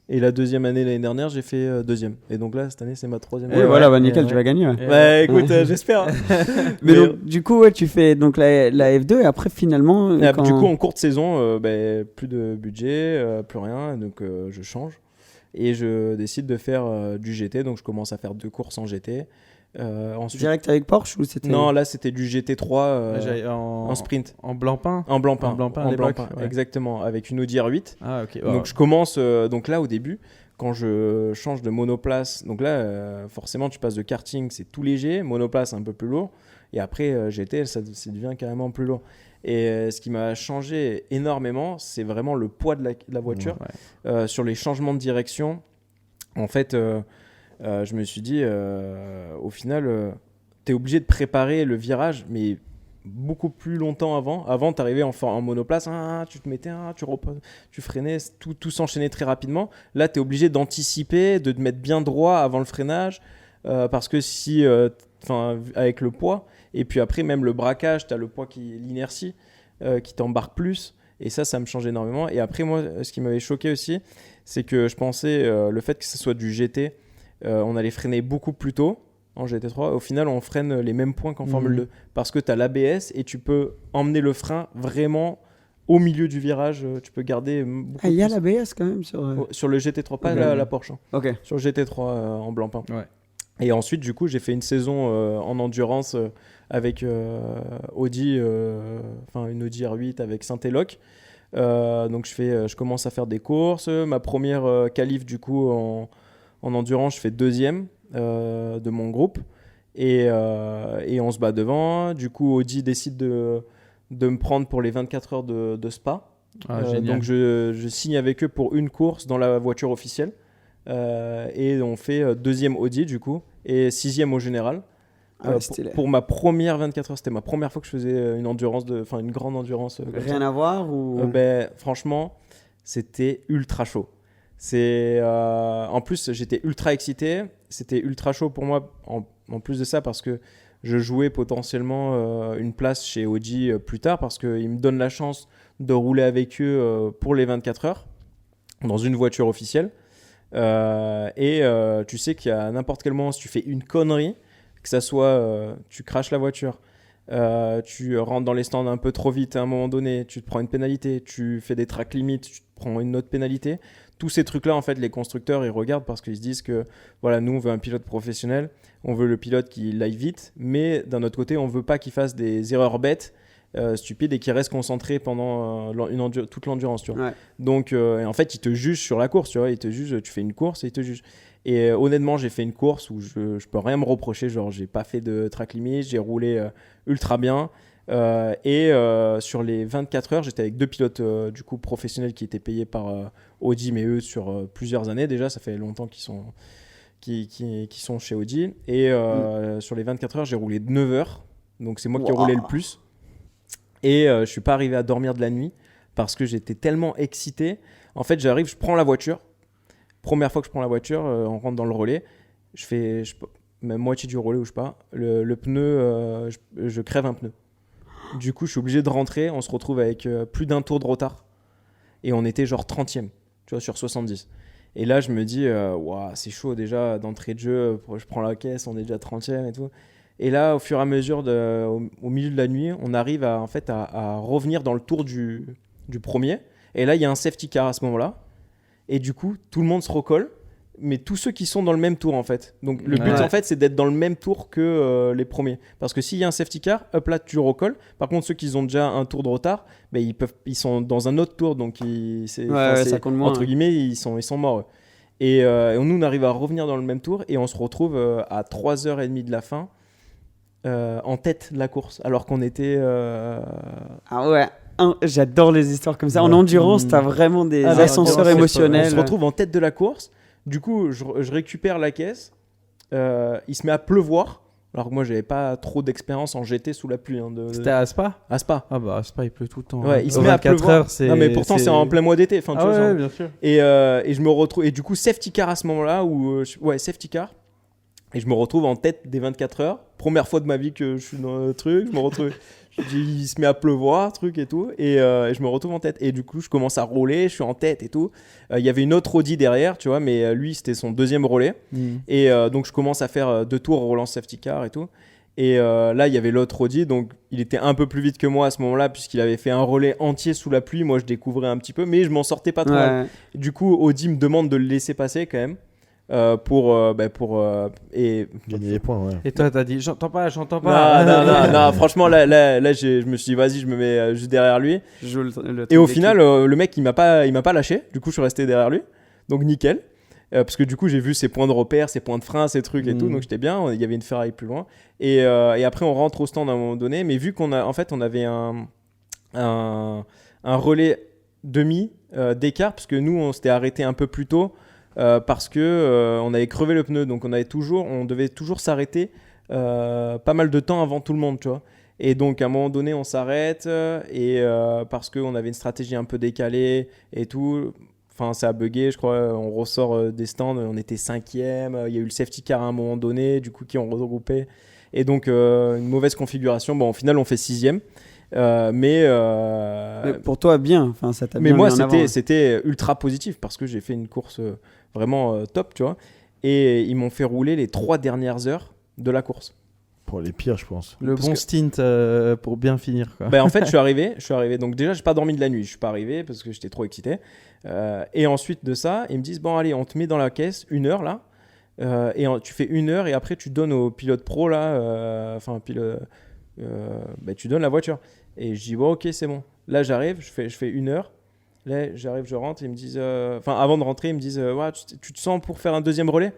Et la deuxième année, l'année dernière, j'ai fait 2e. Et donc là, cette année, c'est ma 3e année. Et voilà, bah, nickel, ouais. tu vas gagner. Ouais. Bah écoute, j'espère. Mais donc, du coup, ouais, tu fais donc la F2 et après, finalement. Et du coup, en courte saison, plus de budget, plus rien. Donc, je change. Et je décide de faire du GT. Donc, je commence à faire 2 courses en GT. Ensuite... Direct avec Porsche ou c'était... Non, là, c'était du GT3 en sprint. En blanc-pain. En blanc-pain. En blanc-pain à l'époque, ouais. Exactement. Avec une Audi R8. Ah, ok. Donc, je commence. Donc, là, au début, quand je change de monoplace, donc là, forcément, tu passes de karting, c'est tout léger. Monoplace, un peu plus lourd. Et après, GT, ça devient carrément plus lourd. Et ce qui m'a changé énormément, c'est vraiment le poids de la voiture. Ouais. Sur les changements de direction, en fait, je me suis dit, au final, tu es obligé de préparer le virage, mais beaucoup plus longtemps avant. Avant, tu arrivais en monoplace, tu te mettais, tu freinais, tout s'enchaînait très rapidement. Là, tu es obligé d'anticiper, de te mettre bien droit avant le freinage, parce que si, avec le poids, et puis après, même le braquage, tu as le poids, l'inertie qui t'embarque plus. Et ça me change énormément. Et après, moi, ce qui m'avait choqué aussi, c'est que je pensais, le fait que ce soit du GT, on allait freiner beaucoup plus tôt en GT3. Au final, on freine les mêmes points qu'en Formule 2. Parce que tu as l'ABS et tu peux emmener le frein vraiment au milieu du virage. Tu peux garder beaucoup il y a plus. l'ABS quand même sur le GT3, pas Ok. la Porsche. Ok. Sur le GT3 en blanc-pain. Ouais. Et ensuite, du coup, j'ai fait une saison en endurance avec Audi, une Audi R8 avec Saint-Éloque. Donc, je commence à faire des courses. Ma première qualif, du coup, en endurance, je fais 2e de mon groupe. Et on se bat devant. Du coup, Audi décide de me prendre pour les 24 heures de Spa. Donc, je signe avec eux pour une course dans la voiture officielle. Et on fait 2e Audi du coup et 6e au général. Pour ma première 24 heures, c'était ma première fois que je faisais une grande endurance. Rien à voir ou... Franchement, c'était ultra chaud. En plus, j'étais ultra excité. C'était ultra chaud pour moi en plus de ça parce que je jouais potentiellement une place chez Audi plus tard parce qu'ils me donnent la chance de rouler avec eux pour les 24 heures dans une voiture officielle. Tu sais qu'il y a n'importe quel moment, si tu fais une connerie, que ça soit tu crashes la voiture, tu rentres dans les stands un peu trop vite à un moment donné, tu te prends une pénalité, tu fais des track limits, tu te prends une autre pénalité. Tous ces trucs-là, en fait, les constructeurs, ils regardent parce qu'ils se disent que voilà, nous, on veut un pilote professionnel, on veut le pilote qui aille vite, mais d'un autre côté, on veut pas qu'il fasse des erreurs bêtes, stupides et qui reste concentré pendant toute l'endurance, tu vois. Ouais. Donc en fait ils te jugent sur la course, tu vois, ils te jugent, tu fais une course et ils te jugent. Et honnêtement, j'ai fait une course où je peux rien me reprocher, genre j'ai pas fait de track limit, j'ai roulé ultra bien. Sur les 24 heures, j'étais avec 2 pilotes du coup professionnels qui étaient payés par Audi, mais eux sur plusieurs années déjà, ça fait longtemps qu'ils sont chez Audi. Et sur les 24 heures, j'ai roulé 9 heures, donc c'est moi qui ai roulé le plus. Et je suis pas arrivé à dormir de la nuit parce que j'étais tellement excité. En fait, j'arrive, je prends la voiture. Première fois que je prends la voiture, on rentre dans le relais. Je fais même moitié du relais ou je sais pas. Le pneu, je crève un pneu. Du coup, je suis obligé de rentrer. On se retrouve avec plus d'un tour de retard. Et on était genre 30e, tu vois, sur 70. Et là, je me dis, c'est chaud déjà d'entrée de jeu. Je prends la caisse, on est déjà 30e et tout. Et là, au fur et à mesure, au milieu de la nuit, on arrive à revenir dans le tour du premier. Et là, il y a un safety car à ce moment-là. Et du coup, tout le monde se recolle, mais tous ceux qui sont dans le même tour, en fait. Donc, le but, en fait, c'est d'être dans le même tour que les premiers. Parce que s'il y a un safety car, hop là, tu recolles. Par contre, ceux qui ont déjà un tour de retard, ils sont dans un autre tour. Donc, ça compte moins. Entre guillemets, ils sont morts. Eux. Et nous, on arrive à revenir dans le même tour et on se retrouve à 3h30 de la fin. En tête de la course alors qu'on était Ah ouais. J'adore les histoires comme ça. En endurance, t'as vraiment des ascenseurs émotionnels. On se retrouve en tête de la course. Du coup, je récupère la caisse. Il se met à pleuvoir. Alors que moi, j'avais pas trop d'expérience en GT sous la pluie. C'était à Spa ? À Spa. Ah bah, à Spa, il pleut tout le temps. Ouais, il se met à pleuvoir. Non, mais pourtant, c'est en plein mois d'été. Enfin, tu vois, ouais, bien sûr. Et je me retrouve. Et du coup, safety car à ce moment-là. Safety car. Et je me retrouve en tête des 24 heures. Première fois de ma vie que je suis dans le truc. Je me retrouve. Il se met à pleuvoir, truc et tout. Et je me retrouve en tête. Et du coup, je commence à rouler. Je suis en tête et tout. Il y avait une autre Audi derrière, tu vois. Mais lui, c'était son deuxième relais. Et donc, je commence à faire 2 tours, relance safety car et tout. Et là, il y avait l'autre Audi. Donc, il était un peu plus vite que moi à ce moment-là. Puisqu'il avait fait un relais entier sous la pluie. Moi, je découvrais un petit peu. Mais je m'en sortais pas trop mal. Du coup, Audi me demande de le laisser passer quand même. Pour gagner des points, ouais. Et toi t'as dit j'entends pas non, franchement là je me suis dit vas-y, je me mets juste derrière lui. Et au final le mec il m'a pas lâché, du coup je suis resté derrière lui, donc nickel, parce que du coup j'ai vu ses points de repère, ses points de frein, ses trucs et tout, donc j'étais bien. Il y avait une Ferrari plus loin et après on rentre au stand à un moment donné, mais vu qu'on avait un relais demi d'écart, parce que nous on s'était arrêté un peu plus tôt. Parce que on avait crevé le pneu, donc on devait toujours s'arrêter pas mal de temps avant tout le monde, tu vois. Et donc à un moment donné on s'arrête parce qu'on avait une stratégie un peu décalée et tout. Enfin, ça a bugué, je crois. On ressort des stands, on était 5e. Il y a eu le safety car à un moment donné, du coup qui ont regroupé. Et donc une mauvaise configuration. Bon, au final on fait 6e. Mais pour toi bien, enfin ça t'a mais bien moi mis en avant. c'était ultra positif parce que j'ai fait une course vraiment top, tu vois, et ils m'ont fait rouler les 3 dernières heures de la course. Pour les pires, je pense. Le bon stint pour bien finir, quoi. En fait je suis arrivé, donc déjà j'ai pas dormi de la nuit, je suis pas arrivé parce que j'étais trop excité, et ensuite de ça ils me disent bon allez on te met dans la caisse 1 heure là, et tu fais 1 heure et après tu donnes au pilote pro là, tu donnes la voiture. Et je dis bon ok c'est bon, là j'arrive, je fais 1 heure, là j'arrive, je rentre, ils me disent avant de rentrer ils me disent ouais, tu te sens pour faire un deuxième relais?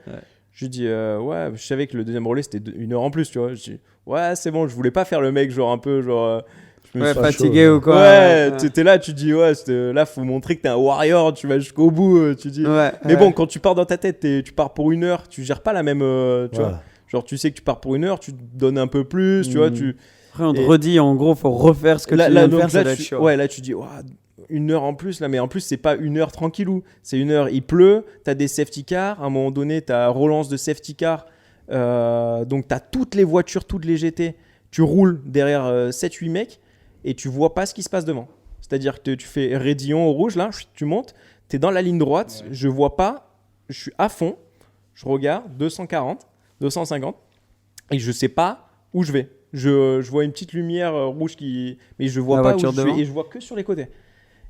Je dis ouais, je savais que le deuxième relais c'était 1 heure en plus, tu vois. Je dis ouais c'est bon, je voulais pas faire le mec genre un peu genre je me suis fatigué chaud, ou quoi. Ouais, t'es là, tu dis ouais, là faut montrer que t'es un warrior, tu vas jusqu'au bout, tu dis. Mais bon, quand tu pars dans ta tête, tu pars pour 1 heure, tu gères pas la même tu vois. Genre tu sais que tu pars pour 1 heure, tu te donnes un peu plus, tu vois, Après, on te redit, en gros, faut refaire ce que tu viens de faire, ça doit être chaud. Ouais, là, tu dis, 1 heure en plus, là, mais en plus, c'est pas 1 heure tranquillou. C'est 1 heure, il pleut, t'as des safety cars, à un moment donné, t'as relance de safety car, donc t'as toutes les voitures, toutes les GT, tu roules derrière 7-8 mecs et tu vois pas ce qui se passe devant. C'est-à-dire que tu fais raidillon au rouge, là, tu montes, t'es dans la ligne droite, je vois pas, je suis à fond, je regarde, 240, 250, et je sais pas où je vais. Je vois une petite lumière rouge mais je vois pas où je vais et je vois que sur les côtés.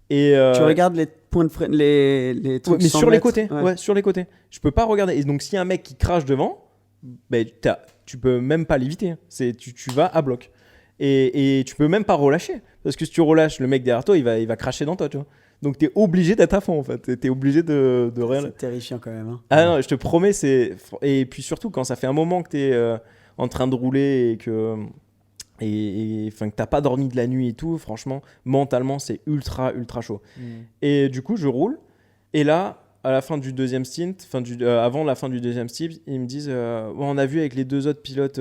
Et tu regardes les points de frein, les trucs mais sur les côtés, ouais, sur les côtés. Je peux pas regarder. Et donc s'il y a un mec qui crache devant, tu peux même pas l'éviter. Tu vas à bloc. Et tu peux même pas relâcher parce que si tu relâches, le mec derrière toi, il va cracher dans toi, tu vois. Donc t'es obligé d'être à fond en fait. T'es obligé de rien. C'est terrifiant quand même. Hein. Ah non, je te promets, et puis surtout quand ça fait un moment que t'es en train de rouler et que t'as pas dormi de la nuit et tout, franchement mentalement c'est ultra chaud. Et du coup je roule et là à la fin du deuxième stint, avant la fin du deuxième stint, ils me disent on a vu avec les 2 autres pilotes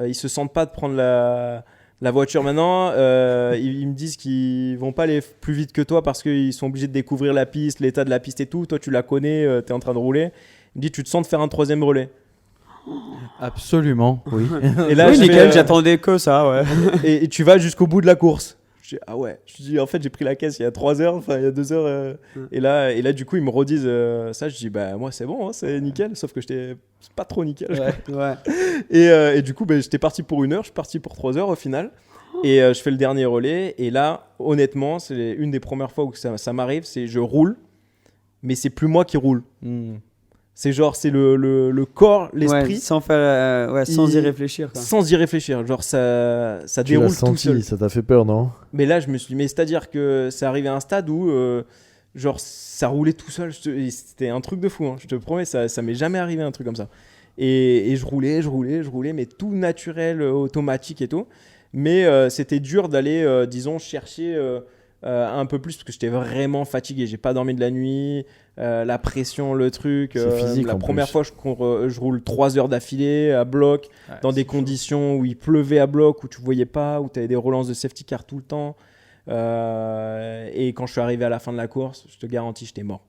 ils se sentent pas de prendre la voiture maintenant, ils me disent qu'ils vont pas aller plus vite que toi parce qu'ils sont obligés de découvrir la piste, l'état de la piste et tout, toi tu la connais, t'es en train de rouler. Il me dit tu te sens de faire un 3e relais? Absolument, oui. Et là, oui, nickel, j'attendais que ça, ouais. et tu vas jusqu'au bout de la course. Je dis, ah ouais. Je dis, en fait, j'ai pris la caisse il y a 3 heures, il y a 2 heures. Et là, du coup, ils me redisent ça. Je dis, bah, moi, c'est bon, hein, c'est nickel. Sauf que j'étais pas trop nickel. Ouais. Et du coup, j'étais parti pour 1 heure. Je suis parti pour 3 heures au final. Et je fais le dernier relais. Et là, honnêtement, c'est une des premières fois où ça m'arrive. C'est je roule, mais c'est plus moi qui roule. C'est genre, c'est le corps, l'esprit. Ouais, sans faire, sans y réfléchir. Quoi. Sans y réfléchir. Genre, ça déroule tout seul. Ça t'a fait peur, non? Mais là, je me suis dit, mais c'est-à-dire que c'est arrivé à un stade où, genre, ça roulait tout seul. C'était un truc de fou. Hein. Je te promets, ça m'est jamais arrivé un truc comme ça. Et je roulais, mais tout naturel, automatique et tout. Mais c'était dur d'aller, disons, chercher un peu plus parce que j'étais vraiment fatigué. J'ai pas dormi de la nuit, la pression, le truc. C'est physique, la en première plus. fois, je roule 3 heures d'affilée à bloc, dans des conditions où il pleuvait à bloc, où tu voyais pas, où tu avais des relances de safety car tout le temps. Et quand je suis arrivé à la fin de la course, je te garantis, j'étais mort.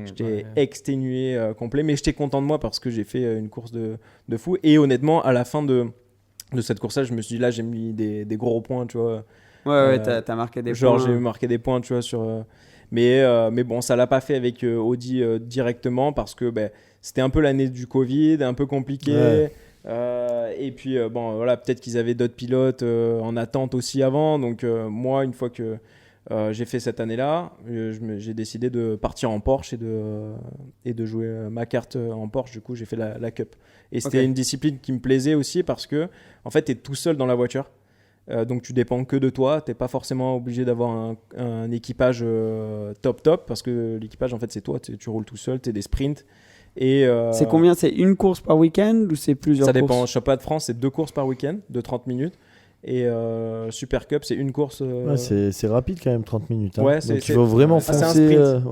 J'étais exténué complet, mais j'étais content de moi parce que j'ai fait une course de fou. Et honnêtement, à la fin de cette course-là, je me suis dit, là, j'ai mis des gros points, tu vois. Ouais, t'as marqué des Genre, points. j'ai marqué des points, tu vois, sur. Mais bon, ça l'a pas fait avec Audi directement parce que c'était un peu l'année du Covid, un peu compliqué. Ouais. Et puis, bon, voilà, peut-être qu'ils avaient d'autres pilotes en attente aussi avant. Donc, moi, une fois que j'ai fait cette année-là, j'ai décidé de partir en Porsche et de jouer ma carte en Porsche. Du coup, j'ai fait la Cup. Et c'était une discipline qui me plaisait aussi parce que, en fait, tu es tout seul dans la voiture. Donc tu dépends que de toi, t'es pas forcément obligé d'avoir un équipage top parce que l'équipage en fait c'est toi, tu roules tout seul, t'es des sprints et C'est combien? C'est une course par week-end ou c'est plusieurs ça dépend. courses? Championnat de France c'est 2 courses par week-end de 30 minutes et Super Cup c'est une course. Ouais, c'est rapide quand même, 30 minutes. Hein. Ouais, donc il faut vraiment c'est un foncer. sprint.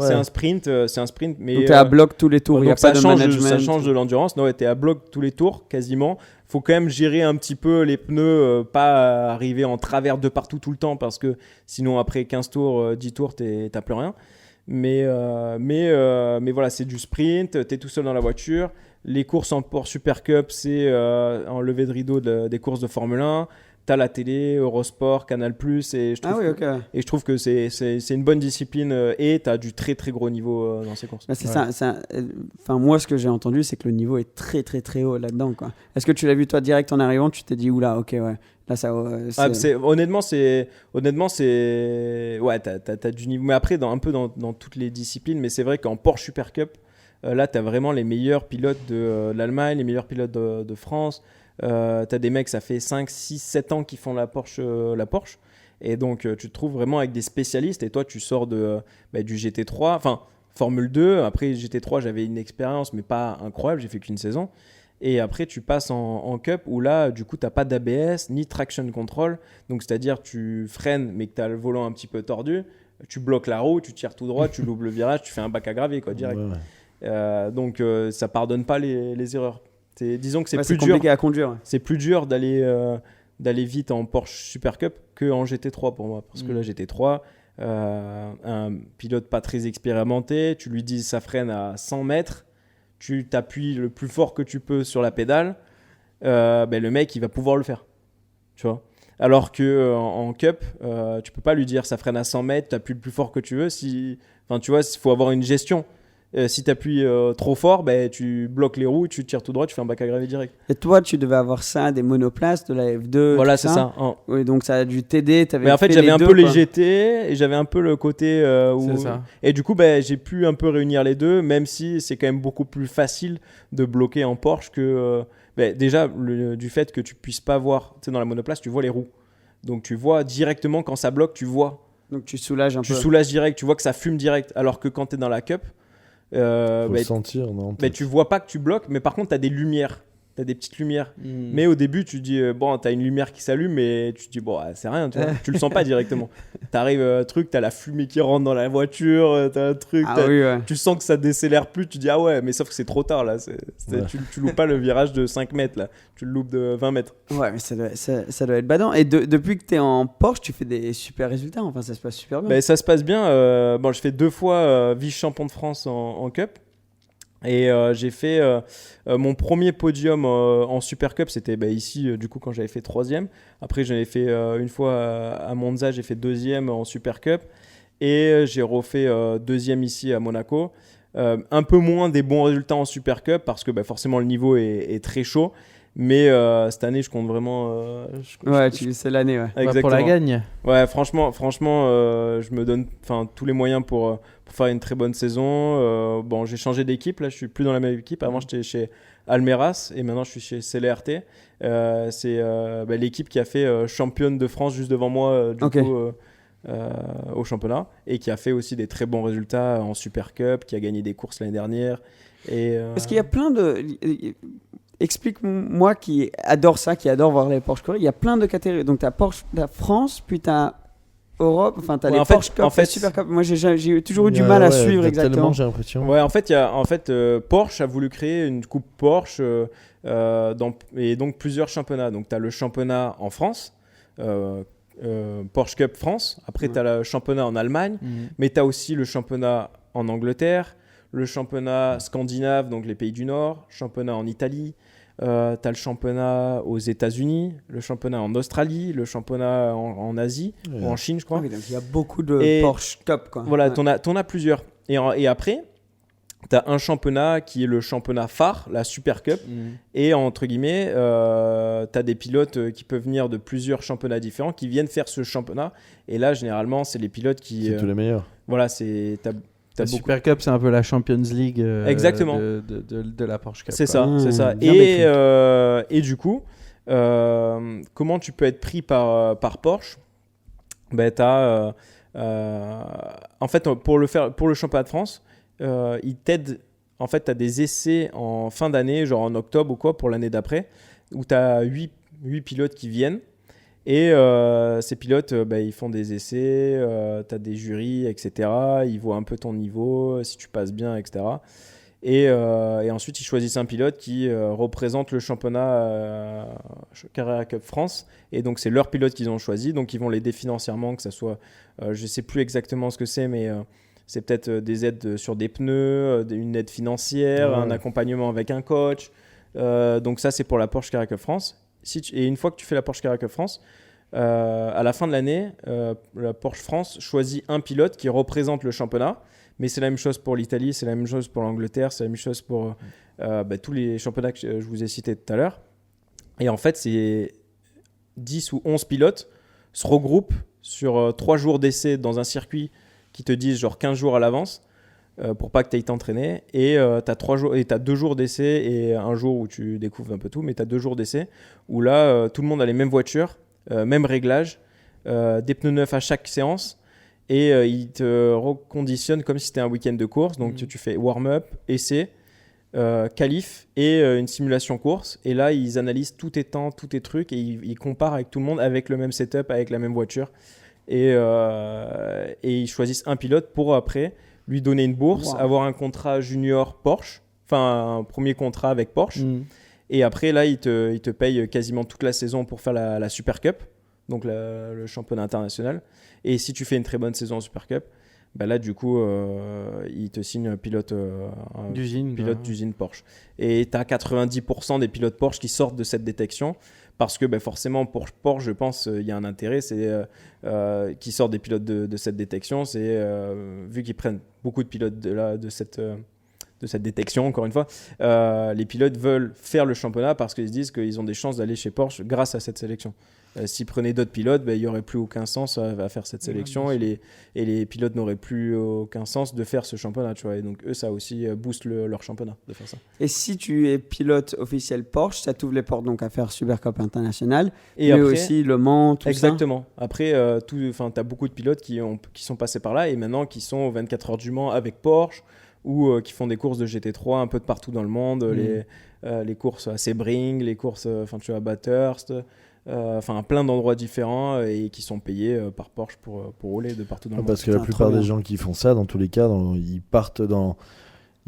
Ouais. C'est un sprint, mais Donc t'es à bloc tous les tours, il n'y a donc pas de management. ça change de l'endurance. Non, ouais, t'es à bloc tous les tours quasiment. Faut quand même gérer un petit peu les pneus, pas arriver en travers de partout tout le temps parce que sinon après 15 tours, 10 tours, t'as plus rien. Mais voilà, c'est du sprint, t'es tout seul dans la voiture. Les courses en Porsche Super Cup, c'est en levée de rideau des courses de Formule 1. T'as la télé, Eurosport, Canal+, et je trouve que c'est une bonne discipline et t'as du très très gros niveau dans ces courses. Bah, c'est ça. Enfin, moi, ce que j'ai entendu, c'est que le niveau est très très très haut là-dedans, quoi. Est-ce que tu l'as vu toi direct en arrivant? Tu t'es dit oula, ok, ouais. Là, ça. Honnêtement, ouais, t'as du niveau. Mais après, un peu dans toutes les disciplines, mais c'est vrai qu'en Porsche Super Cup, là, t'as vraiment les meilleurs pilotes de l'Allemagne, les meilleurs pilotes de France. T'as des mecs, ça fait 5, 6, 7 ans qu'ils font la Porsche. Et donc, tu te trouves vraiment avec des spécialistes. Et toi, tu sors du GT3, enfin, Formule 2. Après, GT3, j'avais une expérience, mais pas incroyable. J'ai fait qu'une saison. Et après, tu passes en Cup où là, du coup, tu n'as pas d'ABS ni traction control. Donc, c'est-à-dire, tu freines, mais que tu as le volant un petit peu tordu. Tu bloques la roue, tu tires tout droit, tu loupes le virage, tu fais un bac à gravier, quoi, direct. Donc, ça pardonne pas les erreurs. Disons que c'est plus dur. Compliqué à conduire. Ouais. C'est plus dur d'aller vite en Porsche Super Cup qu'en GT3 pour moi. Parce que là, GT3, un pilote pas très expérimenté, tu lui dis ça freine à 100 mètres, tu t'appuies le plus fort que tu peux sur la pédale, le mec, il va pouvoir le faire. Tu vois. Alors qu'en Cup, tu peux pas lui dire ça freine à 100 mètres, tu appuies le plus fort que tu veux. Enfin, tu vois, il faut avoir une gestion. Si tu appuies trop fort, tu bloques les roues, tu tires tout droit, tu fais un bac à gravier direct. Et toi, tu devais avoir ça, des monoplaces, de la F2. Voilà, c'est ça. Oui, donc ça a dû t'aider. Mais en fait, j'avais un peu les GT et j'avais un peu le côté où. C'est ça. Et du coup, j'ai pu un peu réunir les deux, même si c'est quand même beaucoup plus facile de bloquer en Porsche que. Déjà, du fait que tu puisses pas voir, tu sais, dans la monoplace, tu vois les roues. Donc tu vois directement quand ça bloque, tu vois. Donc tu soulages un peu. Tu soulages direct, tu vois que ça fume direct. Alors que quand tu es dans la Cup. Faut sentir, non tu vois pas que tu bloques, mais par contre, tu as des lumières. Tu as des petites lumières. Mais au début, tu dis, tu as une lumière qui s'allume, mais tu te dis, c'est rien, tu vois. Tu le sens pas directement. Tu arrives, tu as la fumée qui rentre dans la voiture, tu as un truc, tu sens que ça décélère plus, tu dis, ah ouais, mais sauf que c'est trop tard, là. Tu loupes pas le virage de 5 mètres, là. Tu le loupes de 20 mètres. Ouais, mais ça doit être badant. Et depuis que tu es en Porsche, tu fais des super résultats. Enfin, ça se passe super bien. Ça se passe bien. Je fais 2 fois vice-champion de France en Cup. Et j'ai fait mon premier podium en Super Cup, c'était ici, du coup, quand j'avais fait 3e. Après, j'avais fait une fois à Monza, j'ai fait 2e en Super Cup. Et j'ai refait 2e ici à Monaco. Un peu moins des bons résultats en Super Cup parce que forcément, le niveau est très chaud. Mais cette année, je compte vraiment. C'est l'année, ouais. Exactement. Pour la gagne. Ouais, franchement, je me donne tous les moyens pour faire une très bonne saison. J'ai changé d'équipe. Là, je suis plus dans la même équipe. Avant, j'étais chez Almeras et maintenant, je suis chez CLRT. C'est l'équipe qui a fait championne de France juste devant moi au championnat et qui a fait aussi des très bons résultats en Super Cup, qui a gagné des courses l'année dernière. Parce qu'il y a plein de. explique-moi qui adore ça, qui adore voir les Porsche courir. Il y a plein de catégories. Donc, tu as Porsche, t'as France, puis tu as Europe, enfin, tu as les Porsche Cup, les Super Cup. Moi, j'ai toujours eu du mal à suivre exactement. J'ai l'impression. Ouais, en fait, Porsche a voulu créer une coupe Porsche et donc plusieurs championnats. Donc, tu as le championnat en France. Porsche Cup France. Après, tu as le championnat en Allemagne, mais tu as aussi le championnat en Angleterre, le championnat scandinave, donc les pays du Nord, championnat en Italie, tu as le championnat aux États-Unis, le championnat en Australie, le championnat en Asie ou en Chine, je crois. Ah oui, donc il y a beaucoup de Porsche Cup, quoi. Voilà, t'en as plusieurs. Et après, tu as un championnat qui est le championnat phare, la Super Cup. Et entre guillemets, tu as des pilotes qui peuvent venir de plusieurs championnats différents qui viennent faire ce championnat. Et là, généralement, c'est les pilotes qui. C'est tous les meilleurs. Voilà, la Super Cup, c'est un peu la Champions League exactement. de la Porsche Cup. C'est ça, c'est ça. Et du coup, comment tu peux être pris par Porsche? En fait, pour le championnat de France, ils t'aident. En fait, tu as des essais en fin d'année, genre en octobre ou quoi, pour l'année d'après, où tu as 8 pilotes qui viennent. Et ces pilotes, ils font des essais, tu as des jurys, etc. Ils voient un peu ton niveau, si tu passes bien, etc. Et ensuite, ils choisissent un pilote qui représente le championnat Carrera Cup France. Et donc, c'est leur pilote qu'ils ont choisi. Donc, ils vont l'aider financièrement, que ça soit... je ne sais plus exactement ce que c'est, mais c'est peut-être des aides sur des pneus, une aide financière, un accompagnement avec un coach. Donc, ça, c'est pour la Porsche Carrera Cup France. Et une fois que tu fais la Porsche Carrera Cup France, à la fin de l'année, la Porsche France choisit un pilote qui représente le championnat. Mais c'est la même chose pour l'Italie, c'est la même chose pour l'Angleterre, c'est la même chose pour tous les championnats que je vous ai cités tout à l'heure. Et en fait, c'est 10 ou 11 pilotes se regroupent sur 3 jours d'essai dans un circuit qui te disent genre 15 jours à l'avance pour pas que tu ailles t'entraîner. Et tu as 2 jours d'essai et un jour où tu découvres un peu tout, mais tu as 2 jours d'essai où là, tout le monde a les mêmes voitures, même réglage, des pneus neufs à chaque séance. Et ils te reconditionnent comme si c'était un week-end de course. Donc, tu fais warm-up, essai, qualif et une simulation course. Et là, ils analysent tous tes temps, tous tes trucs et ils comparent avec tout le monde avec le même setup, avec la même voiture. Et ils choisissent un pilote pour après lui donner une bourse, avoir un contrat junior Porsche, enfin un premier contrat avec Porsche. Et après, là, ils te payent quasiment toute la saison pour faire la Super Cup, donc le championnat international. Et si tu fais une très bonne saison en Super Cup, là, du coup, ils te signent un pilote d'usine Porsche. Et tu as 90% des pilotes Porsche qui sortent de cette détection parce que forcément, pour Porsche, je pense, il y a un intérêt, c'est qui sortent des pilotes de cette détection. C'est vu qu'ils prennent beaucoup de pilotes de cette détection, encore une fois, les pilotes veulent faire le championnat parce qu'ils se disent qu'ils ont des chances d'aller chez Porsche grâce à cette sélection. S'ils prenaient d'autres pilotes, il n'y aurait plus aucun sens à faire cette sélection et les pilotes n'auraient plus aucun sens de faire ce championnat. Tu vois. Et donc, eux, ça aussi booste leur championnat de faire ça. Et si tu es pilote officiel Porsche, ça t'ouvre les portes donc à faire Super Cup International, et mais après, aussi Le Mans, tout exactement. Ça. Après, tu as beaucoup de pilotes qui sont passés par là et maintenant qui sont aux 24 heures du Mans avec Porsche ou qui font des courses de GT3 un peu de partout dans le monde, les courses à Sebring, les courses à Bathurst, plein d'endroits différents et qui sont payés par Porsche pour rouler de partout dans le monde. Parce que la plupart des gens qui font ça, dans tous les cas, ils partent dans...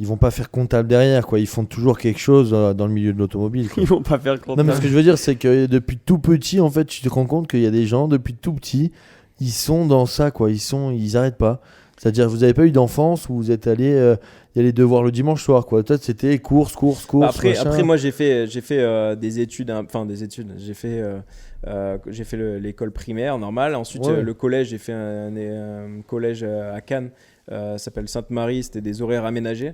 Ils vont pas faire comptable derrière, quoi. Ils font toujours quelque chose dans le milieu de l'automobile, quoi. Ils vont pas faire comptable. Non, mais ce que je veux dire, c'est que depuis tout petit, en fait, tu te rends compte qu'il y a des gens, depuis tout petit, ils sont dans ça, quoi. Ils arrêtent pas. C'est-à-dire, vous n'avez pas eu d'enfance où vous êtes allé y aller devoir le dimanche soir, quoi. Toi, c'était course. Après, moi, j'ai fait des études, des études. J'ai fait l'école primaire normale. Ensuite, le collège, j'ai fait un collège à Cannes, ça s'appelle Sainte-Marie. C'était des horaires aménagés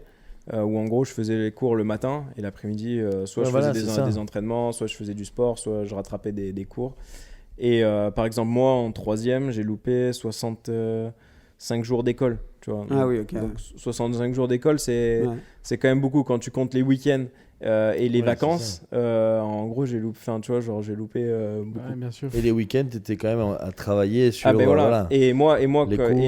où en gros, je faisais les cours le matin et l'après-midi, soit je faisais des entraînements, soit je faisais du sport, soit je rattrapais des cours. Et par exemple, moi, en troisième, j'ai loupé 65 jours d'école, tu vois. Ah oui, ok. Donc 65 jours d'école, c'est quand même beaucoup quand tu comptes les week-ends et les vacances. En gros, j'ai loupé, j'ai loupé beaucoup. Ouais, bien sûr. Et les week-ends, tu étais quand même à travailler sur. Voilà. Et moi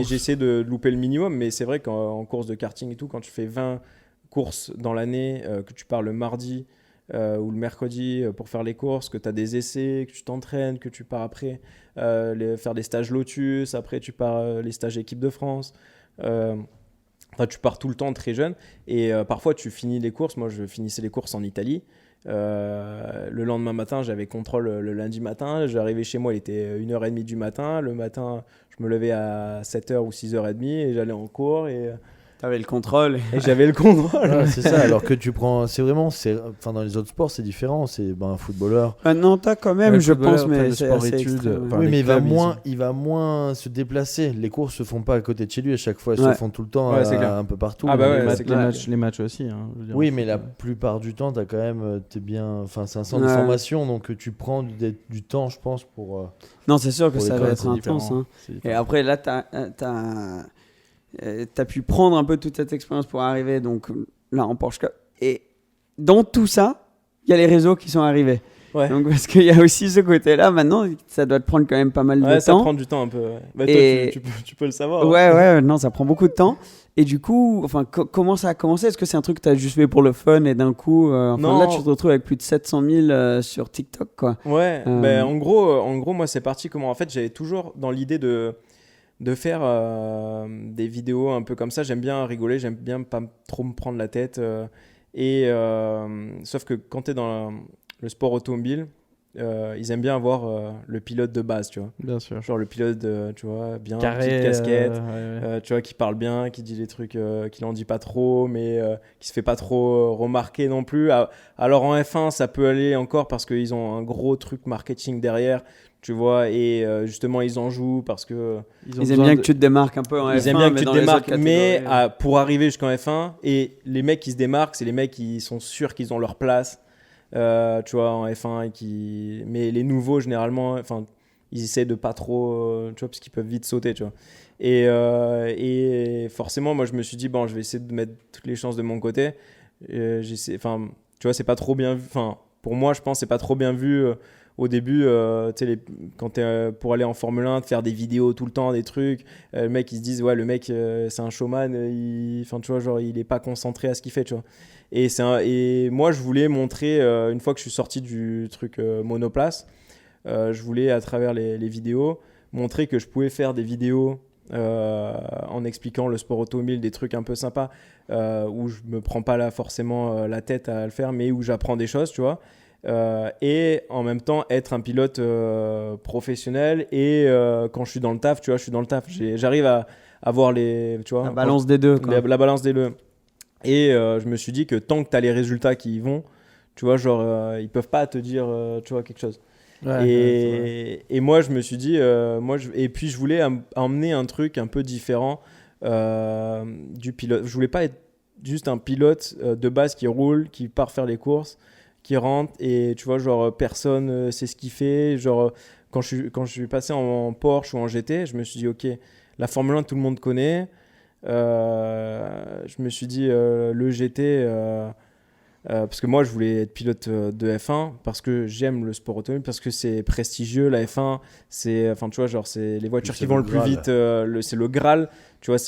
j'essaie de louper le minimum, mais c'est vrai qu'en course de karting et tout, quand tu fais 20 courses dans l'année, que tu pars le mardi, ou le mercredi pour faire les courses, que tu as des essais, que tu t'entraînes, que tu pars après faire des stages Lotus, après tu pars les stages équipe de France. Enfin, tu pars tout le temps très jeune et parfois tu finis les courses. Moi, je finissais les courses en Italie. Le lendemain matin, j'avais contrôle le lundi matin. J'arrivais chez moi, il était 1h30 du matin. Le matin, je me levais à 7h ou 6h30 et j'allais en cours et T'avais le contrôle. et j'avais le contrôle. Ouais, c'est ça, alors que tu prends. C'est vraiment. Enfin, dans les autres sports, c'est différent. C'est un footballeur. Non, t'as quand même, Ouais, je footballeur, pense, t'as mais le c'est sport assez études, extrême, enfin, ouais. Oui, mais clubs, il va moins se déplacer. Les courses se font pas à côté de chez lui à chaque fois. Elles Ouais. se font tout le temps Ouais, c'est clair. un peu partout. Ah bah ouais, Les c'est les, clair. les matchs aussi. Hein, je veux dire, Oui, en mais foot, la plupart du temps, t'as quand même. T'es bien. Enfin, c'est un centre de Ouais. formation, donc tu prends du temps, je pense, pour. Non, c'est sûr que Pour ça les va codes, être c'est intense. différent. Hein. C'est Et différent. après, là, t'as pu prendre un peu toute cette expérience pour arriver donc, là en Porsche Cup. Et dans tout ça, il y a les réseaux qui sont arrivés. Ouais. Donc, parce qu'il y a aussi ce côté-là, maintenant, ça doit te prendre quand même pas mal de Ouais, ça temps. prend du temps un peu. Ouais. Bah, Et- toi, tu peux le savoir. hein. Ouais, non, ça prend beaucoup de temps. Et du coup, enfin, comment ça a commencé? Est-ce que c'est un truc que tu as juste fait pour le fun et d'un coup, Non. là, tu te retrouves avec plus de 700 000 sur TikTok, quoi. Ouais, Euh, ben, en gros, moi, c'est parti comment? En fait, j'avais toujours dans l'idée de faire des vidéos un peu comme ça. J'aime bien rigoler, j'aime bien pas trop me prendre la tête. Sauf que quand tu es dans le sport automobile, ils aiment bien avoir le pilote de base, tu vois. Bien sûr. Genre le pilote, tu vois, bien, Carré, petite casquette. ouais. Tu vois, qui parle bien, qui dit des trucs qu'il en dit pas trop, mais qui se fait pas trop remarquer non plus. Alors en F1, ça peut aller encore parce qu'ils ont un gros truc marketing derrière, tu vois, et justement ils en jouent parce que Ils aiment bien que tu te démarques un peu en F1, ils aiment bien que mais tu dans te les autres démarques, mais catégories, pour arriver jusqu'en F1, et les mecs qui se démarquent, c'est les mecs qui sont sûrs qu'ils ont leur place, tu vois, en F1, mais les nouveaux généralement, enfin, ils essaient de pas trop, tu vois, parce qu'ils peuvent vite sauter, tu vois. Et forcément, moi, je me suis dit, bon, je vais essayer de mettre toutes les chances de mon côté. Enfin, tu vois, c'est pas trop bien vu. Enfin, pour moi, je pense, c'est pas trop bien vu au début. Tu sais, quand t'es pour aller en Formule 1, de faire des vidéos tout le temps, des trucs. Le mec, ils se disent, ouais, le mec, c'est un showman. Enfin, tu vois, genre, il est pas concentré à ce qu'il fait, tu vois. Et moi, je voulais montrer, une fois que je suis sorti du truc monoplace, je voulais, à travers les vidéos, montrer que je pouvais faire des vidéos en expliquant le sport automobile, des trucs un peu sympas où je me prends pas là forcément la tête à le faire, mais où j'apprends des choses, tu vois. Et en même temps être un pilote professionnel et quand je suis dans le taf, tu vois, je suis dans le taf, j'arrive à avoir les, tu vois, la balance des deux, quoi. la balance des deux. Et je me suis dit que tant que tu as les résultats qui y vont, tu vois, genre ils peuvent pas te dire tu vois, quelque chose. Et moi je me suis dit et puis je voulais emmener un truc un peu différent du pilote. Je voulais pas être juste un pilote de base qui roule, qui part faire les courses, qui rentre et tu vois, genre personne sait ce qu'il fait. Genre quand je suis passé en Porsche ou en GT, je me suis dit ok, la Formule 1 tout le monde connaît. Je me suis dit le GT parce que moi je voulais être pilote de F1 parce que j'aime le sport automobile, parce que c'est prestigieux, la F1 c'est, enfin tu vois, genre c'est les voitures C'est qui vont le le plus Graal. vite, c'est le Graal, tu vois,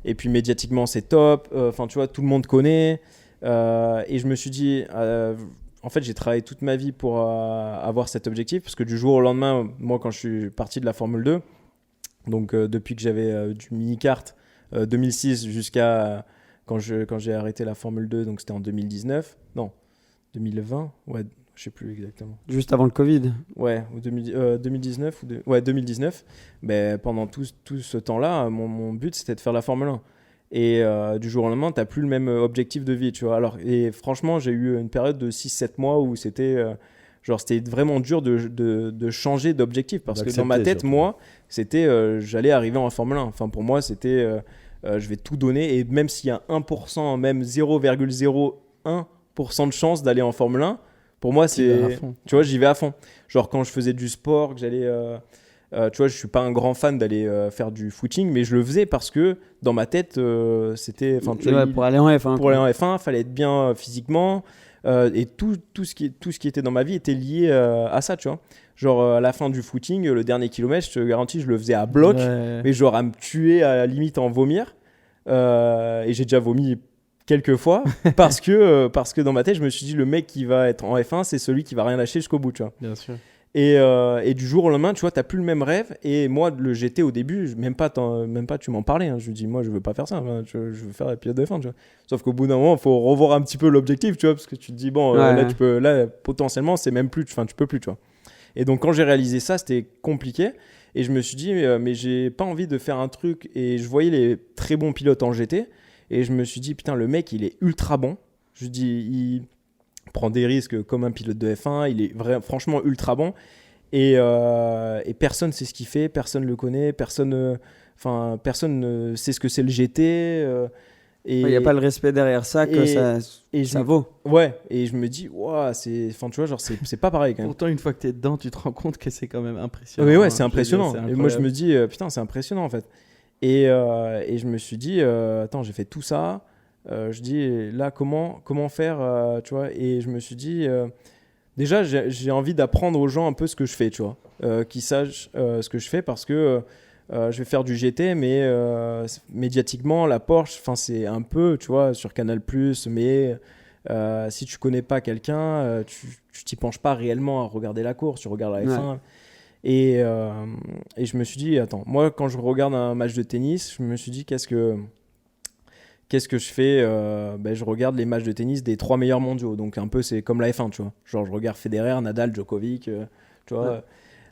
et puis médiatiquement c'est top, enfin tu vois, tout le monde connaît, et je me suis dit en fait j'ai travaillé toute ma vie pour avoir cet objectif, parce que du jour au lendemain, moi quand je suis parti de la Formule 2, donc depuis que j'avais du mini-kart 2006 jusqu'à quand j'ai arrêté la Formule 2, donc c'était en 2019. Non, 2020. Ouais, je sais plus exactement. Juste avant le Covid. Ouais, ou 2019. Ouais, 2019. Ben, pendant tout ce temps-là, mon but, c'était de faire la Formule 1. Et du jour au lendemain, tu n'as plus le même objectif de vie, tu vois. Alors, et franchement, j'ai eu une période de 6-7 mois où c'était vraiment dur de changer d'objectif. Parce que dans ma tête, surtout. moi, c'était j'allais arriver en Formule 1. Enfin, pour moi, c'était je vais tout donner. Et même s'il y a 1%, même 0,01% de chance d'aller en Formule 1, pour moi, Tu vas à c'est, fond. tu vois, j'y vais à fond. Genre quand je faisais du sport, que j'allais, tu vois, je suis pas un grand fan d'aller faire du footing, mais je le faisais parce que dans ma tête, c'était, enfin, tu vois, Ouais, pour aller en F1. pour aller en F1, fallait être bien physiquement, et tout ce qui était dans ma vie était lié à ça, tu vois. Genre à la fin du footing, le dernier kilomètre, je te garantis, je le faisais à bloc, Ouais. mais genre à me tuer, à la limite en vomir. Et j'ai déjà vomi quelquefois parce que dans ma tête je me suis dit le mec qui va être en F1 c'est celui qui va rien lâcher jusqu'au bout, tu vois. Bien sûr. Et du jour au lendemain, tu vois, t'as plus le même rêve. Et moi, le GT au début, même pas tu m'en parlais. Hein. Je lui dis, moi, je veux pas faire ça. Hein. Je veux faire la pilote de F1, tu vois. Sauf qu'au bout d'un moment, il faut revoir un petit peu l'objectif, tu vois, parce que tu te dis, bon, là, potentiellement, c'est même plus, enfin, tu peux plus, tu vois. Et donc, quand j'ai réalisé ça, c'était compliqué. Et je me suis dit, mais j'ai pas envie de faire un truc. Et je voyais les très bons pilotes en GT. Et je me suis dit, putain, le mec, il est ultra bon. Je dis, il prend des risques comme un pilote de F1, il est franchement ultra bon et personne sait ce qu'il fait, personne le connaît, personne ne sait ce que c'est le GT. Il n'y a pas le respect derrière ça que ça vaut. Ouais, et je me dis, wow, tu vois, genre, c'est pas pareil quand même. Pourtant, une fois que tu es dedans, tu te rends compte que c'est quand même impressionnant. Mais ouais, c'est impressionnant. Dire, c'est et moi, je me dis, putain, c'est impressionnant en fait. Et je me suis dit, attends, j'ai fait tout ça. Je dis là comment faire, tu vois, et je me suis dit déjà j'ai envie d'apprendre aux gens un peu ce que je fais, tu vois, qu'ils sachent ce que je fais parce que je vais faire du GT mais médiatiquement la Porsche, enfin c'est un peu, tu vois, sur Canal+, mais si tu connais pas quelqu'un, tu t'y penches pas réellement à regarder la course, tu regardes la F1. Ouais. Et je me suis dit attends, moi quand je regarde un match de tennis, je me suis dit qu'est-ce que je fais, je regarde les matchs de tennis des 3 meilleurs mondiaux. Donc un peu c'est comme la F1, tu vois. Genre je regarde Federer, Nadal, Djokovic, tu vois. Ouais.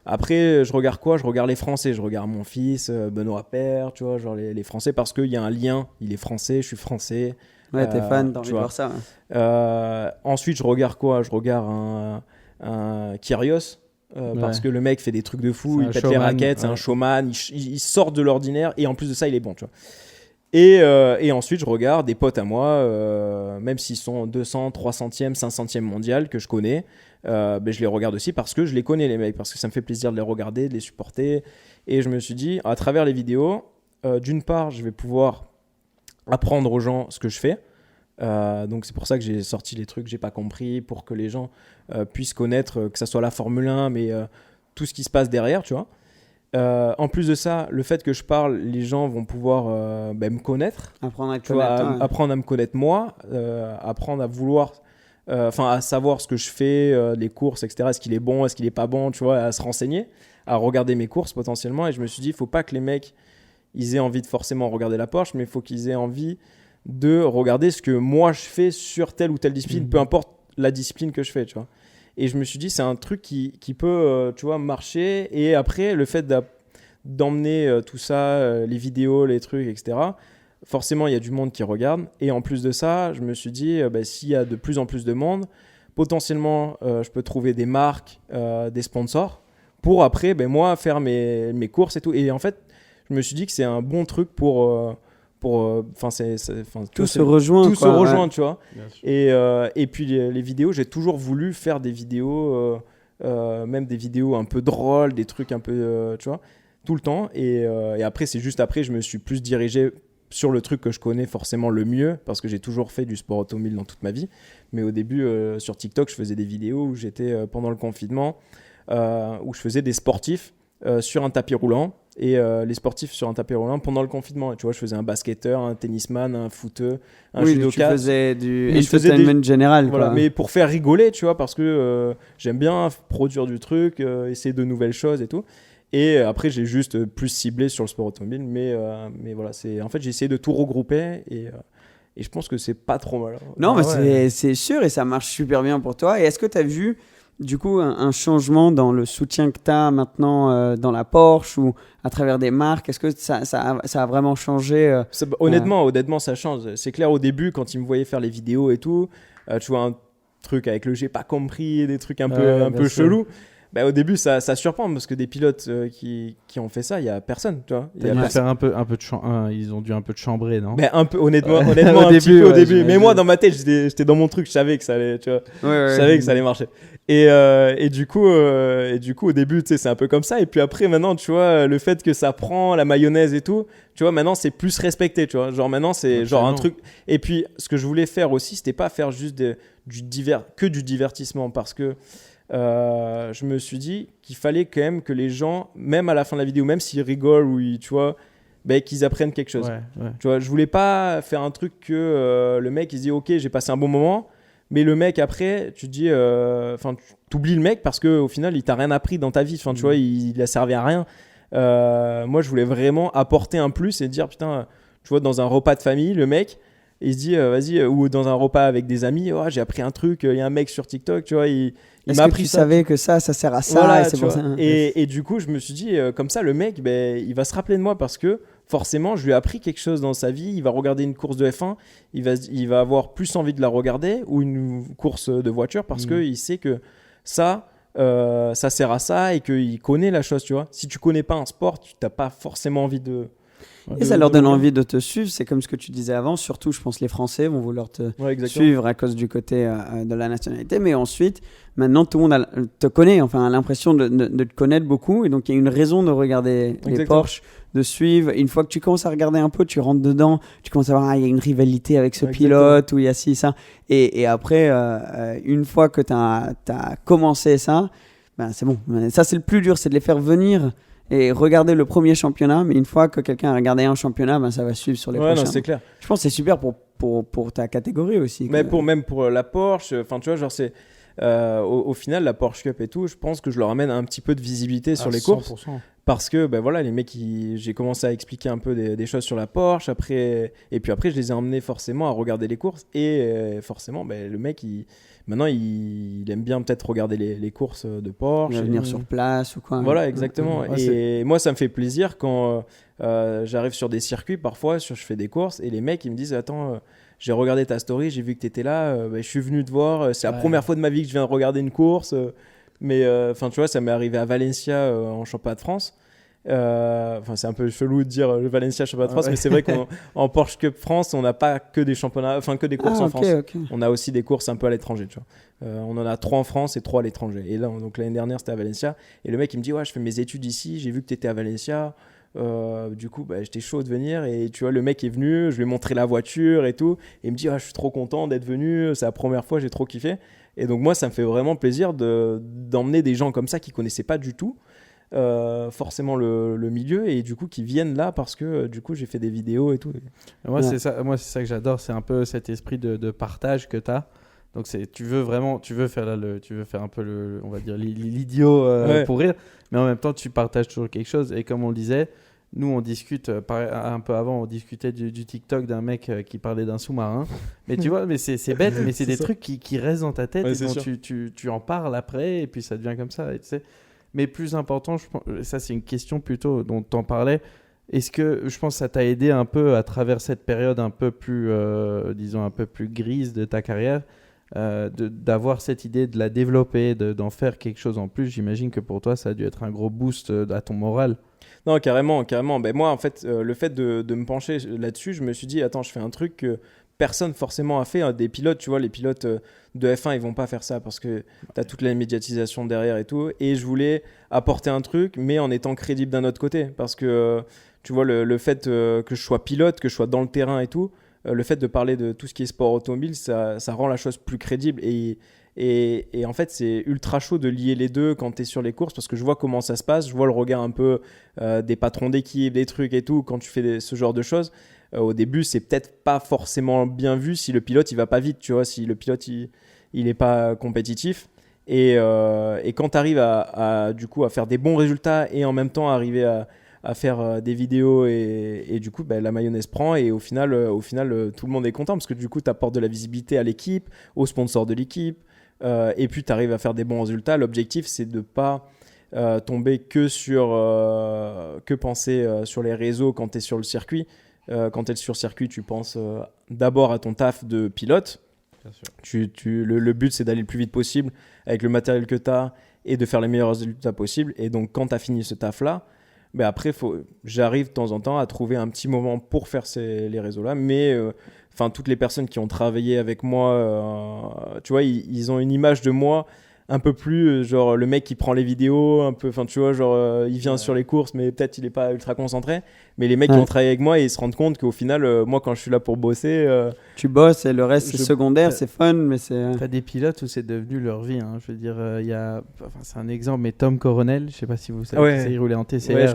Après je regarde quoi ? Je regarde les Français. Je regarde mon fils, Benoît Paire, tu vois, genre les Français parce qu'il y a un lien. Il est français, je suis français. Ouais, t'es fan, t'as envie de voir ça. Ensuite je regarde quoi ? Je regarde un Kyrgios. Parce que le mec fait des trucs de fou, il pète les raquettes, c'est un showman, il sort de l'ordinaire et en plus de ça il est bon, tu vois. Et ensuite, je regarde des potes à moi, même s'ils sont 200, 300e, 500e mondial, que je connais, je les regarde aussi parce que je les connais, les mecs, parce que ça me fait plaisir de les regarder, de les supporter. Et je me suis dit, à travers les vidéos, d'une part, je vais pouvoir apprendre aux gens ce que je fais. Donc c'est pour ça que j'ai sorti les trucs que j'ai pas compris, pour que les gens puissent connaître, que ça soit la Formule 1, mais tout ce qui se passe derrière, tu vois. En plus de ça, le fait que je parle, les gens vont pouvoir me connaître. Apprendre à te connaître. Apprendre à me connaître moi, apprendre à vouloir, à savoir ce que je fais, les courses, etc. Est-ce qu'il est bon, est-ce qu'il est pas bon, tu vois, à se renseigner, à regarder mes courses potentiellement. Et je me suis dit, il faut pas que les mecs, ils aient envie de forcément regarder la Porsche, mais il faut qu'ils aient envie de regarder ce que moi je fais sur telle ou telle discipline, peu importe la discipline que je fais, tu vois. Et je me suis dit, c'est un truc qui peut, tu vois, marcher. Et après, le fait d'emmener tout ça, les vidéos, les trucs, etc., forcément, il y a du monde qui regarde. Et en plus de ça, je me suis dit, s'il y a de plus en plus de monde, potentiellement, je peux trouver des marques, des sponsors, pour après, moi, faire mes courses et tout. Et en fait, je me suis dit que c'est un bon truc pour tout se rejoint, tu vois. Et puis les vidéos, j'ai toujours voulu faire des vidéos, même des vidéos un peu drôles, des trucs un peu, tu vois, tout le temps. Et après, c'est juste après, je me suis plus dirigé sur le truc que je connais forcément le mieux, parce que j'ai toujours fait du sport automobile dans toute ma vie. Mais au début, sur TikTok, je faisais des vidéos où j'étais pendant le confinement, où je faisais des sportifs sur un tapis roulant. Et les sportifs sur un tapis roulant pendant le confinement. Et tu vois, je faisais un basketteur, un tennisman, un footeux, un judoka. Tu faisais du entertainment général. Voilà, quoi. mais pour faire rigoler, tu vois, parce que j'aime bien produire du truc, essayer de nouvelles choses et tout. Et après, j'ai juste plus ciblé sur le sport automobile. Mais voilà, en fait, j'ai essayé de tout regrouper et je pense que c'est pas trop mal. Non, mais c'est sûr et ça marche super bien pour toi. Et est-ce que tu as vu du coup un changement dans le soutien que tu as maintenant dans la Porsche ou à travers des marques? Est-ce que ça a vraiment changé honnêtement, ça change. C'est clair, au début, quand ils me voyaient faire les vidéos et tout, tu vois un truc avec le j'ai pas compris, des trucs un peu chelous. Au début, ça surprend parce que des pilotes qui ont fait ça, il y a personne, tu vois. Faire un peu de ils ont dû un peu de chambrer, non? Un peu, honnêtement, un petit peu au début. Mais moi, dans ma tête, j'étais dans mon truc, je savais que ça allait, tu vois. Je savais que ça allait marcher. Et du coup, au début, tu sais, c'est un peu comme ça. Et puis après, maintenant, tu vois, le fait que ça prend la mayonnaise et tout, tu vois, maintenant, c'est plus respecté, tu vois. Genre, maintenant, c'est genre un truc. Et puis, ce que je voulais faire aussi, c'était pas faire juste du divertissement, parce que je me suis dit qu'il fallait quand même que les gens, même à la fin de la vidéo, même s'ils rigolent ou tu vois, qu'ils apprennent quelque chose. Ouais. Tu vois, je voulais pas faire un truc que le mec il se dit ok, j'ai passé un bon moment, mais le mec après tu te dis tu oublies le mec parce que au final il t'a rien appris dans ta vie, tu vois, il a servi à rien. Moi je voulais vraiment apporter un plus et dire putain, tu vois, dans un repas de famille le mec il se dit vas-y, ou dans un repas avec des amis, j'ai appris un truc, il y a un mec sur TikTok, tu vois, il m'a appris ça. Tu savais que ça sert à ça, voilà, et c'est pour ça. Et du coup je me suis dit comme ça le mec il va se rappeler de moi parce que forcément je lui ai appris quelque chose dans sa vie, il va regarder une course de F1, il va avoir plus envie de la regarder, ou une course de voiture parce qu'il sait que ça sert à ça et qu'il connaît la chose, tu vois. Si tu connais pas un sport, tu n'as pas forcément envie de... Et ça leur donne envie de te suivre, c'est comme ce que tu disais avant, surtout je pense les Français vont vouloir te suivre à cause du côté de la nationalité, mais ensuite maintenant tout le monde te connaît, enfin a l'impression de te connaître beaucoup, et donc il y a une raison de regarder les Porsche, de suivre. Une fois que tu commences à regarder un peu, tu rentres dedans, tu commences à voir il y a une rivalité avec ce pilote, ou il y a ci, ça, et après une fois que tu as commencé ça, c'est bon, ça c'est le plus dur, c'est de les faire venir et regarder le premier championnat, mais une fois que quelqu'un a regardé un championnat, ça va suivre sur les prochains. Non, c'est clair. Je pense que c'est super pour ta catégorie aussi. Mais même pour la Porsche, enfin tu vois, genre c'est au final la Porsche Cup et tout, je pense que je leur amène un petit peu de visibilité sur les 100%. Courses, parce que voilà, les mecs, j'ai commencé à expliquer un peu des choses sur la Porsche, et puis après je les ai emmenés forcément à regarder les courses, et forcément le mec maintenant il aime bien peut-être regarder les courses de Porsche, venir sur place ou quoi. Voilà, exactement. Et moi ça me fait plaisir quand j'arrive sur des circuits, parfois je fais des courses et les mecs ils me disent attends, j'ai regardé ta story, j'ai vu que tu étais là, je suis venu te voir, c'est la première fois de ma vie que je viens de regarder une course, mais tu vois, ça m'est arrivé à Valencia en championnat de France. C'est un peu chelou de dire Valencia championnat de France, mais c'est vrai qu'en Porsche Cup France, on n'a pas que des championnats, que des courses en France. On a aussi des courses un peu à l'étranger, tu vois. On en a 3 en France et 3 à l'étranger. Et là, donc l'année dernière, c'était à Valencia. Et le mec, il me dit je fais mes études ici, j'ai vu que tu étais à Valencia. Du coup j'étais chaud de venir, et tu vois le mec est venu, je lui ai montré la voiture et tout, et il me dit je suis trop content d'être venu, c'est la première fois, j'ai trop kiffé. Et donc moi ça me fait vraiment plaisir d'emmener des gens comme ça qui connaissaient pas du tout forcément le milieu, et du coup qui viennent là parce que du coup j'ai fait des vidéos et tout. Moi c'est ça que j'adore, c'est un peu cet esprit de partage que tu as. Donc tu veux faire un peu on va dire l'idiot pour rire, mais en même temps tu partages toujours quelque chose. Et comme on le disait, nous on discute un peu avant, on discutait du TikTok d'un mec qui parlait d'un sous-marin. Mais tu vois, mais c'est bête, mais c'est des trucs qui restent dans ta tête, et dont tu en parles après, et puis ça devient comme ça. Et tu sais. Mais plus important, je pense, ça c'est une question plutôt dont tu en parlais. Est-ce que je pense que ça t'a aidé un peu à travers cette période un peu plus, disons un peu plus grise de ta carrière, d'avoir cette idée de la développer, d'en faire quelque chose en plus? J'imagine que pour toi ça a dû être un gros boost à ton moral. Non, carrément. Moi en fait le fait de me pencher là-dessus, je me suis dit attends, je fais un truc que personne forcément a fait, des pilotes, tu vois, les pilotes de F1 ils vont pas faire ça parce que t'as toute la médiatisation derrière et tout, et je voulais apporter un truc mais en étant crédible d'un autre côté, parce que tu vois le fait que je sois pilote, que je sois dans le terrain et tout, le fait de parler de tout ce qui est sport automobile, ça rend la chose plus crédible, et en fait c'est ultra chaud de lier les deux quand tu es sur les courses, parce que je vois comment ça se passe, je vois le regard un peu des patrons d'équipe, des trucs et tout, quand tu fais ce genre de choses. Au début c'est peut-être pas forcément bien vu si le pilote il va pas vite, tu vois, si le pilote il est pas compétitif, et quand tu arrives du coup à faire des bons résultats et en même temps arriver à faire des vidéos, et du coup la mayonnaise prend, et au final tout le monde est content parce que du coup tu apportes de la visibilité à l'équipe, aux sponsors de l'équipe, et puis tu arrives à faire des bons résultats. L'objectif c'est de pas tomber que penser sur les réseaux quand tu es sur le circuit. Quand tu es sur circuit, tu penses d'abord à ton taf de pilote. Bien sûr. Le but, c'est d'aller le plus vite possible avec le matériel que tu as et de faire les meilleurs résultats possibles. Et donc, quand tu as fini ce taf-là, après, j'arrive de temps en temps à trouver un petit moment pour faire les réseaux-là. Mais toutes les personnes qui ont travaillé avec moi, tu vois, ils ont une image de moi un peu plus genre le mec qui prend les vidéos un peu, enfin tu vois, genre il vient sur les courses mais peut-être il est pas ultra concentré, mais les mecs qui ont travaillé avec moi, ils se rendent compte qu'au final moi quand je suis là pour bosser tu bosses et le reste c'est secondaire, c'est fun, mais c'est t'as des pilotes où c'est devenu leur vie, hein. Je veux dire il y a, enfin, c'est un exemple, mais Tom Coronel, je sais pas si vous savez, il roulait en TCR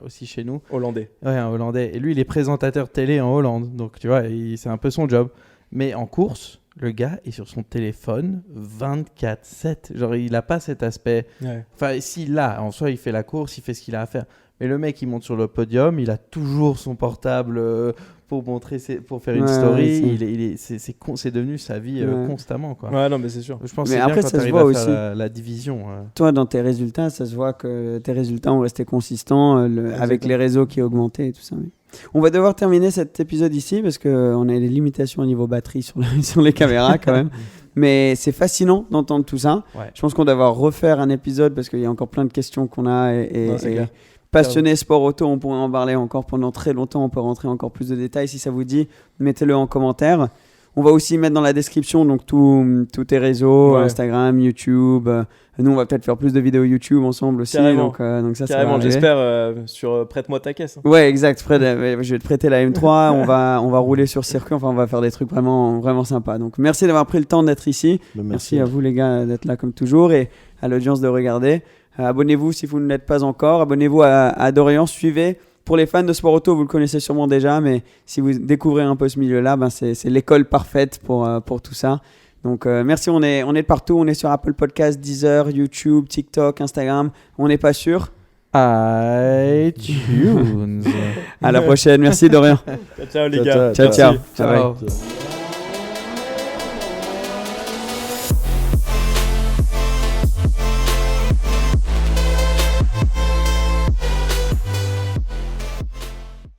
aussi chez nous, hollandais, un hollandais, et lui il est présentateur télé en Hollande, donc tu vois c'est un peu son job, mais en course le gars est sur son téléphone 24/7. Genre, il n'a pas cet aspect. Enfin, s'il l'a, en soi, il fait la course, il fait ce qu'il a à faire. Mais le mec, il monte sur le podium, il a toujours son portable pour montrer, pour faire une story. C'est devenu sa vie constamment, quoi. Ouais, non, mais c'est sûr. Je pense mais que c'est après, bien quand ça se voit aussi. La division. Toi, dans tes résultats, ça se voit que tes résultats ont resté consistants avec les réseaux qui augmentaient et tout ça. On va devoir terminer cet épisode ici parce qu'on a des limitations au niveau batterie sur les caméras quand même. Mais c'est fascinant d'entendre tout ça. Ouais. Je pense qu'on doit devoir refaire un épisode parce qu'il y a encore plein de questions qu'on a. Et passionné sport auto, on pourrait en parler encore pendant très longtemps. On peut rentrer encore plus de détails. Si ça vous dit, mettez-le en commentaire. On va aussi mettre dans la description donc tous tes réseaux, Instagram, YouTube. Nous, on va peut-être faire plus de vidéos YouTube ensemble aussi. Donc ça, carrément, j'espère sur Prête-moi ta caisse. Hein. Ouais, exact. Je vais te prêter la M3. on va rouler sur circuit. Enfin, on va faire des trucs vraiment, vraiment sympas. Donc, merci d'avoir pris le temps d'être ici. Merci à vous, les gars, d'être là comme toujours et à l'audience de regarder. Abonnez-vous si vous ne l'êtes pas encore. Abonnez-vous à Dorian. Suivez. Pour les fans de sport auto, vous le connaissez sûrement déjà, mais si vous découvrez un peu ce milieu-là, c'est l'école parfaite pour tout ça. Donc merci, on est de partout, on est sur Apple Podcasts, Deezer, YouTube, TikTok, Instagram, on n'est pas sûr. iTunes. À la prochaine, merci Dorian. Ciao les gars. Ciao.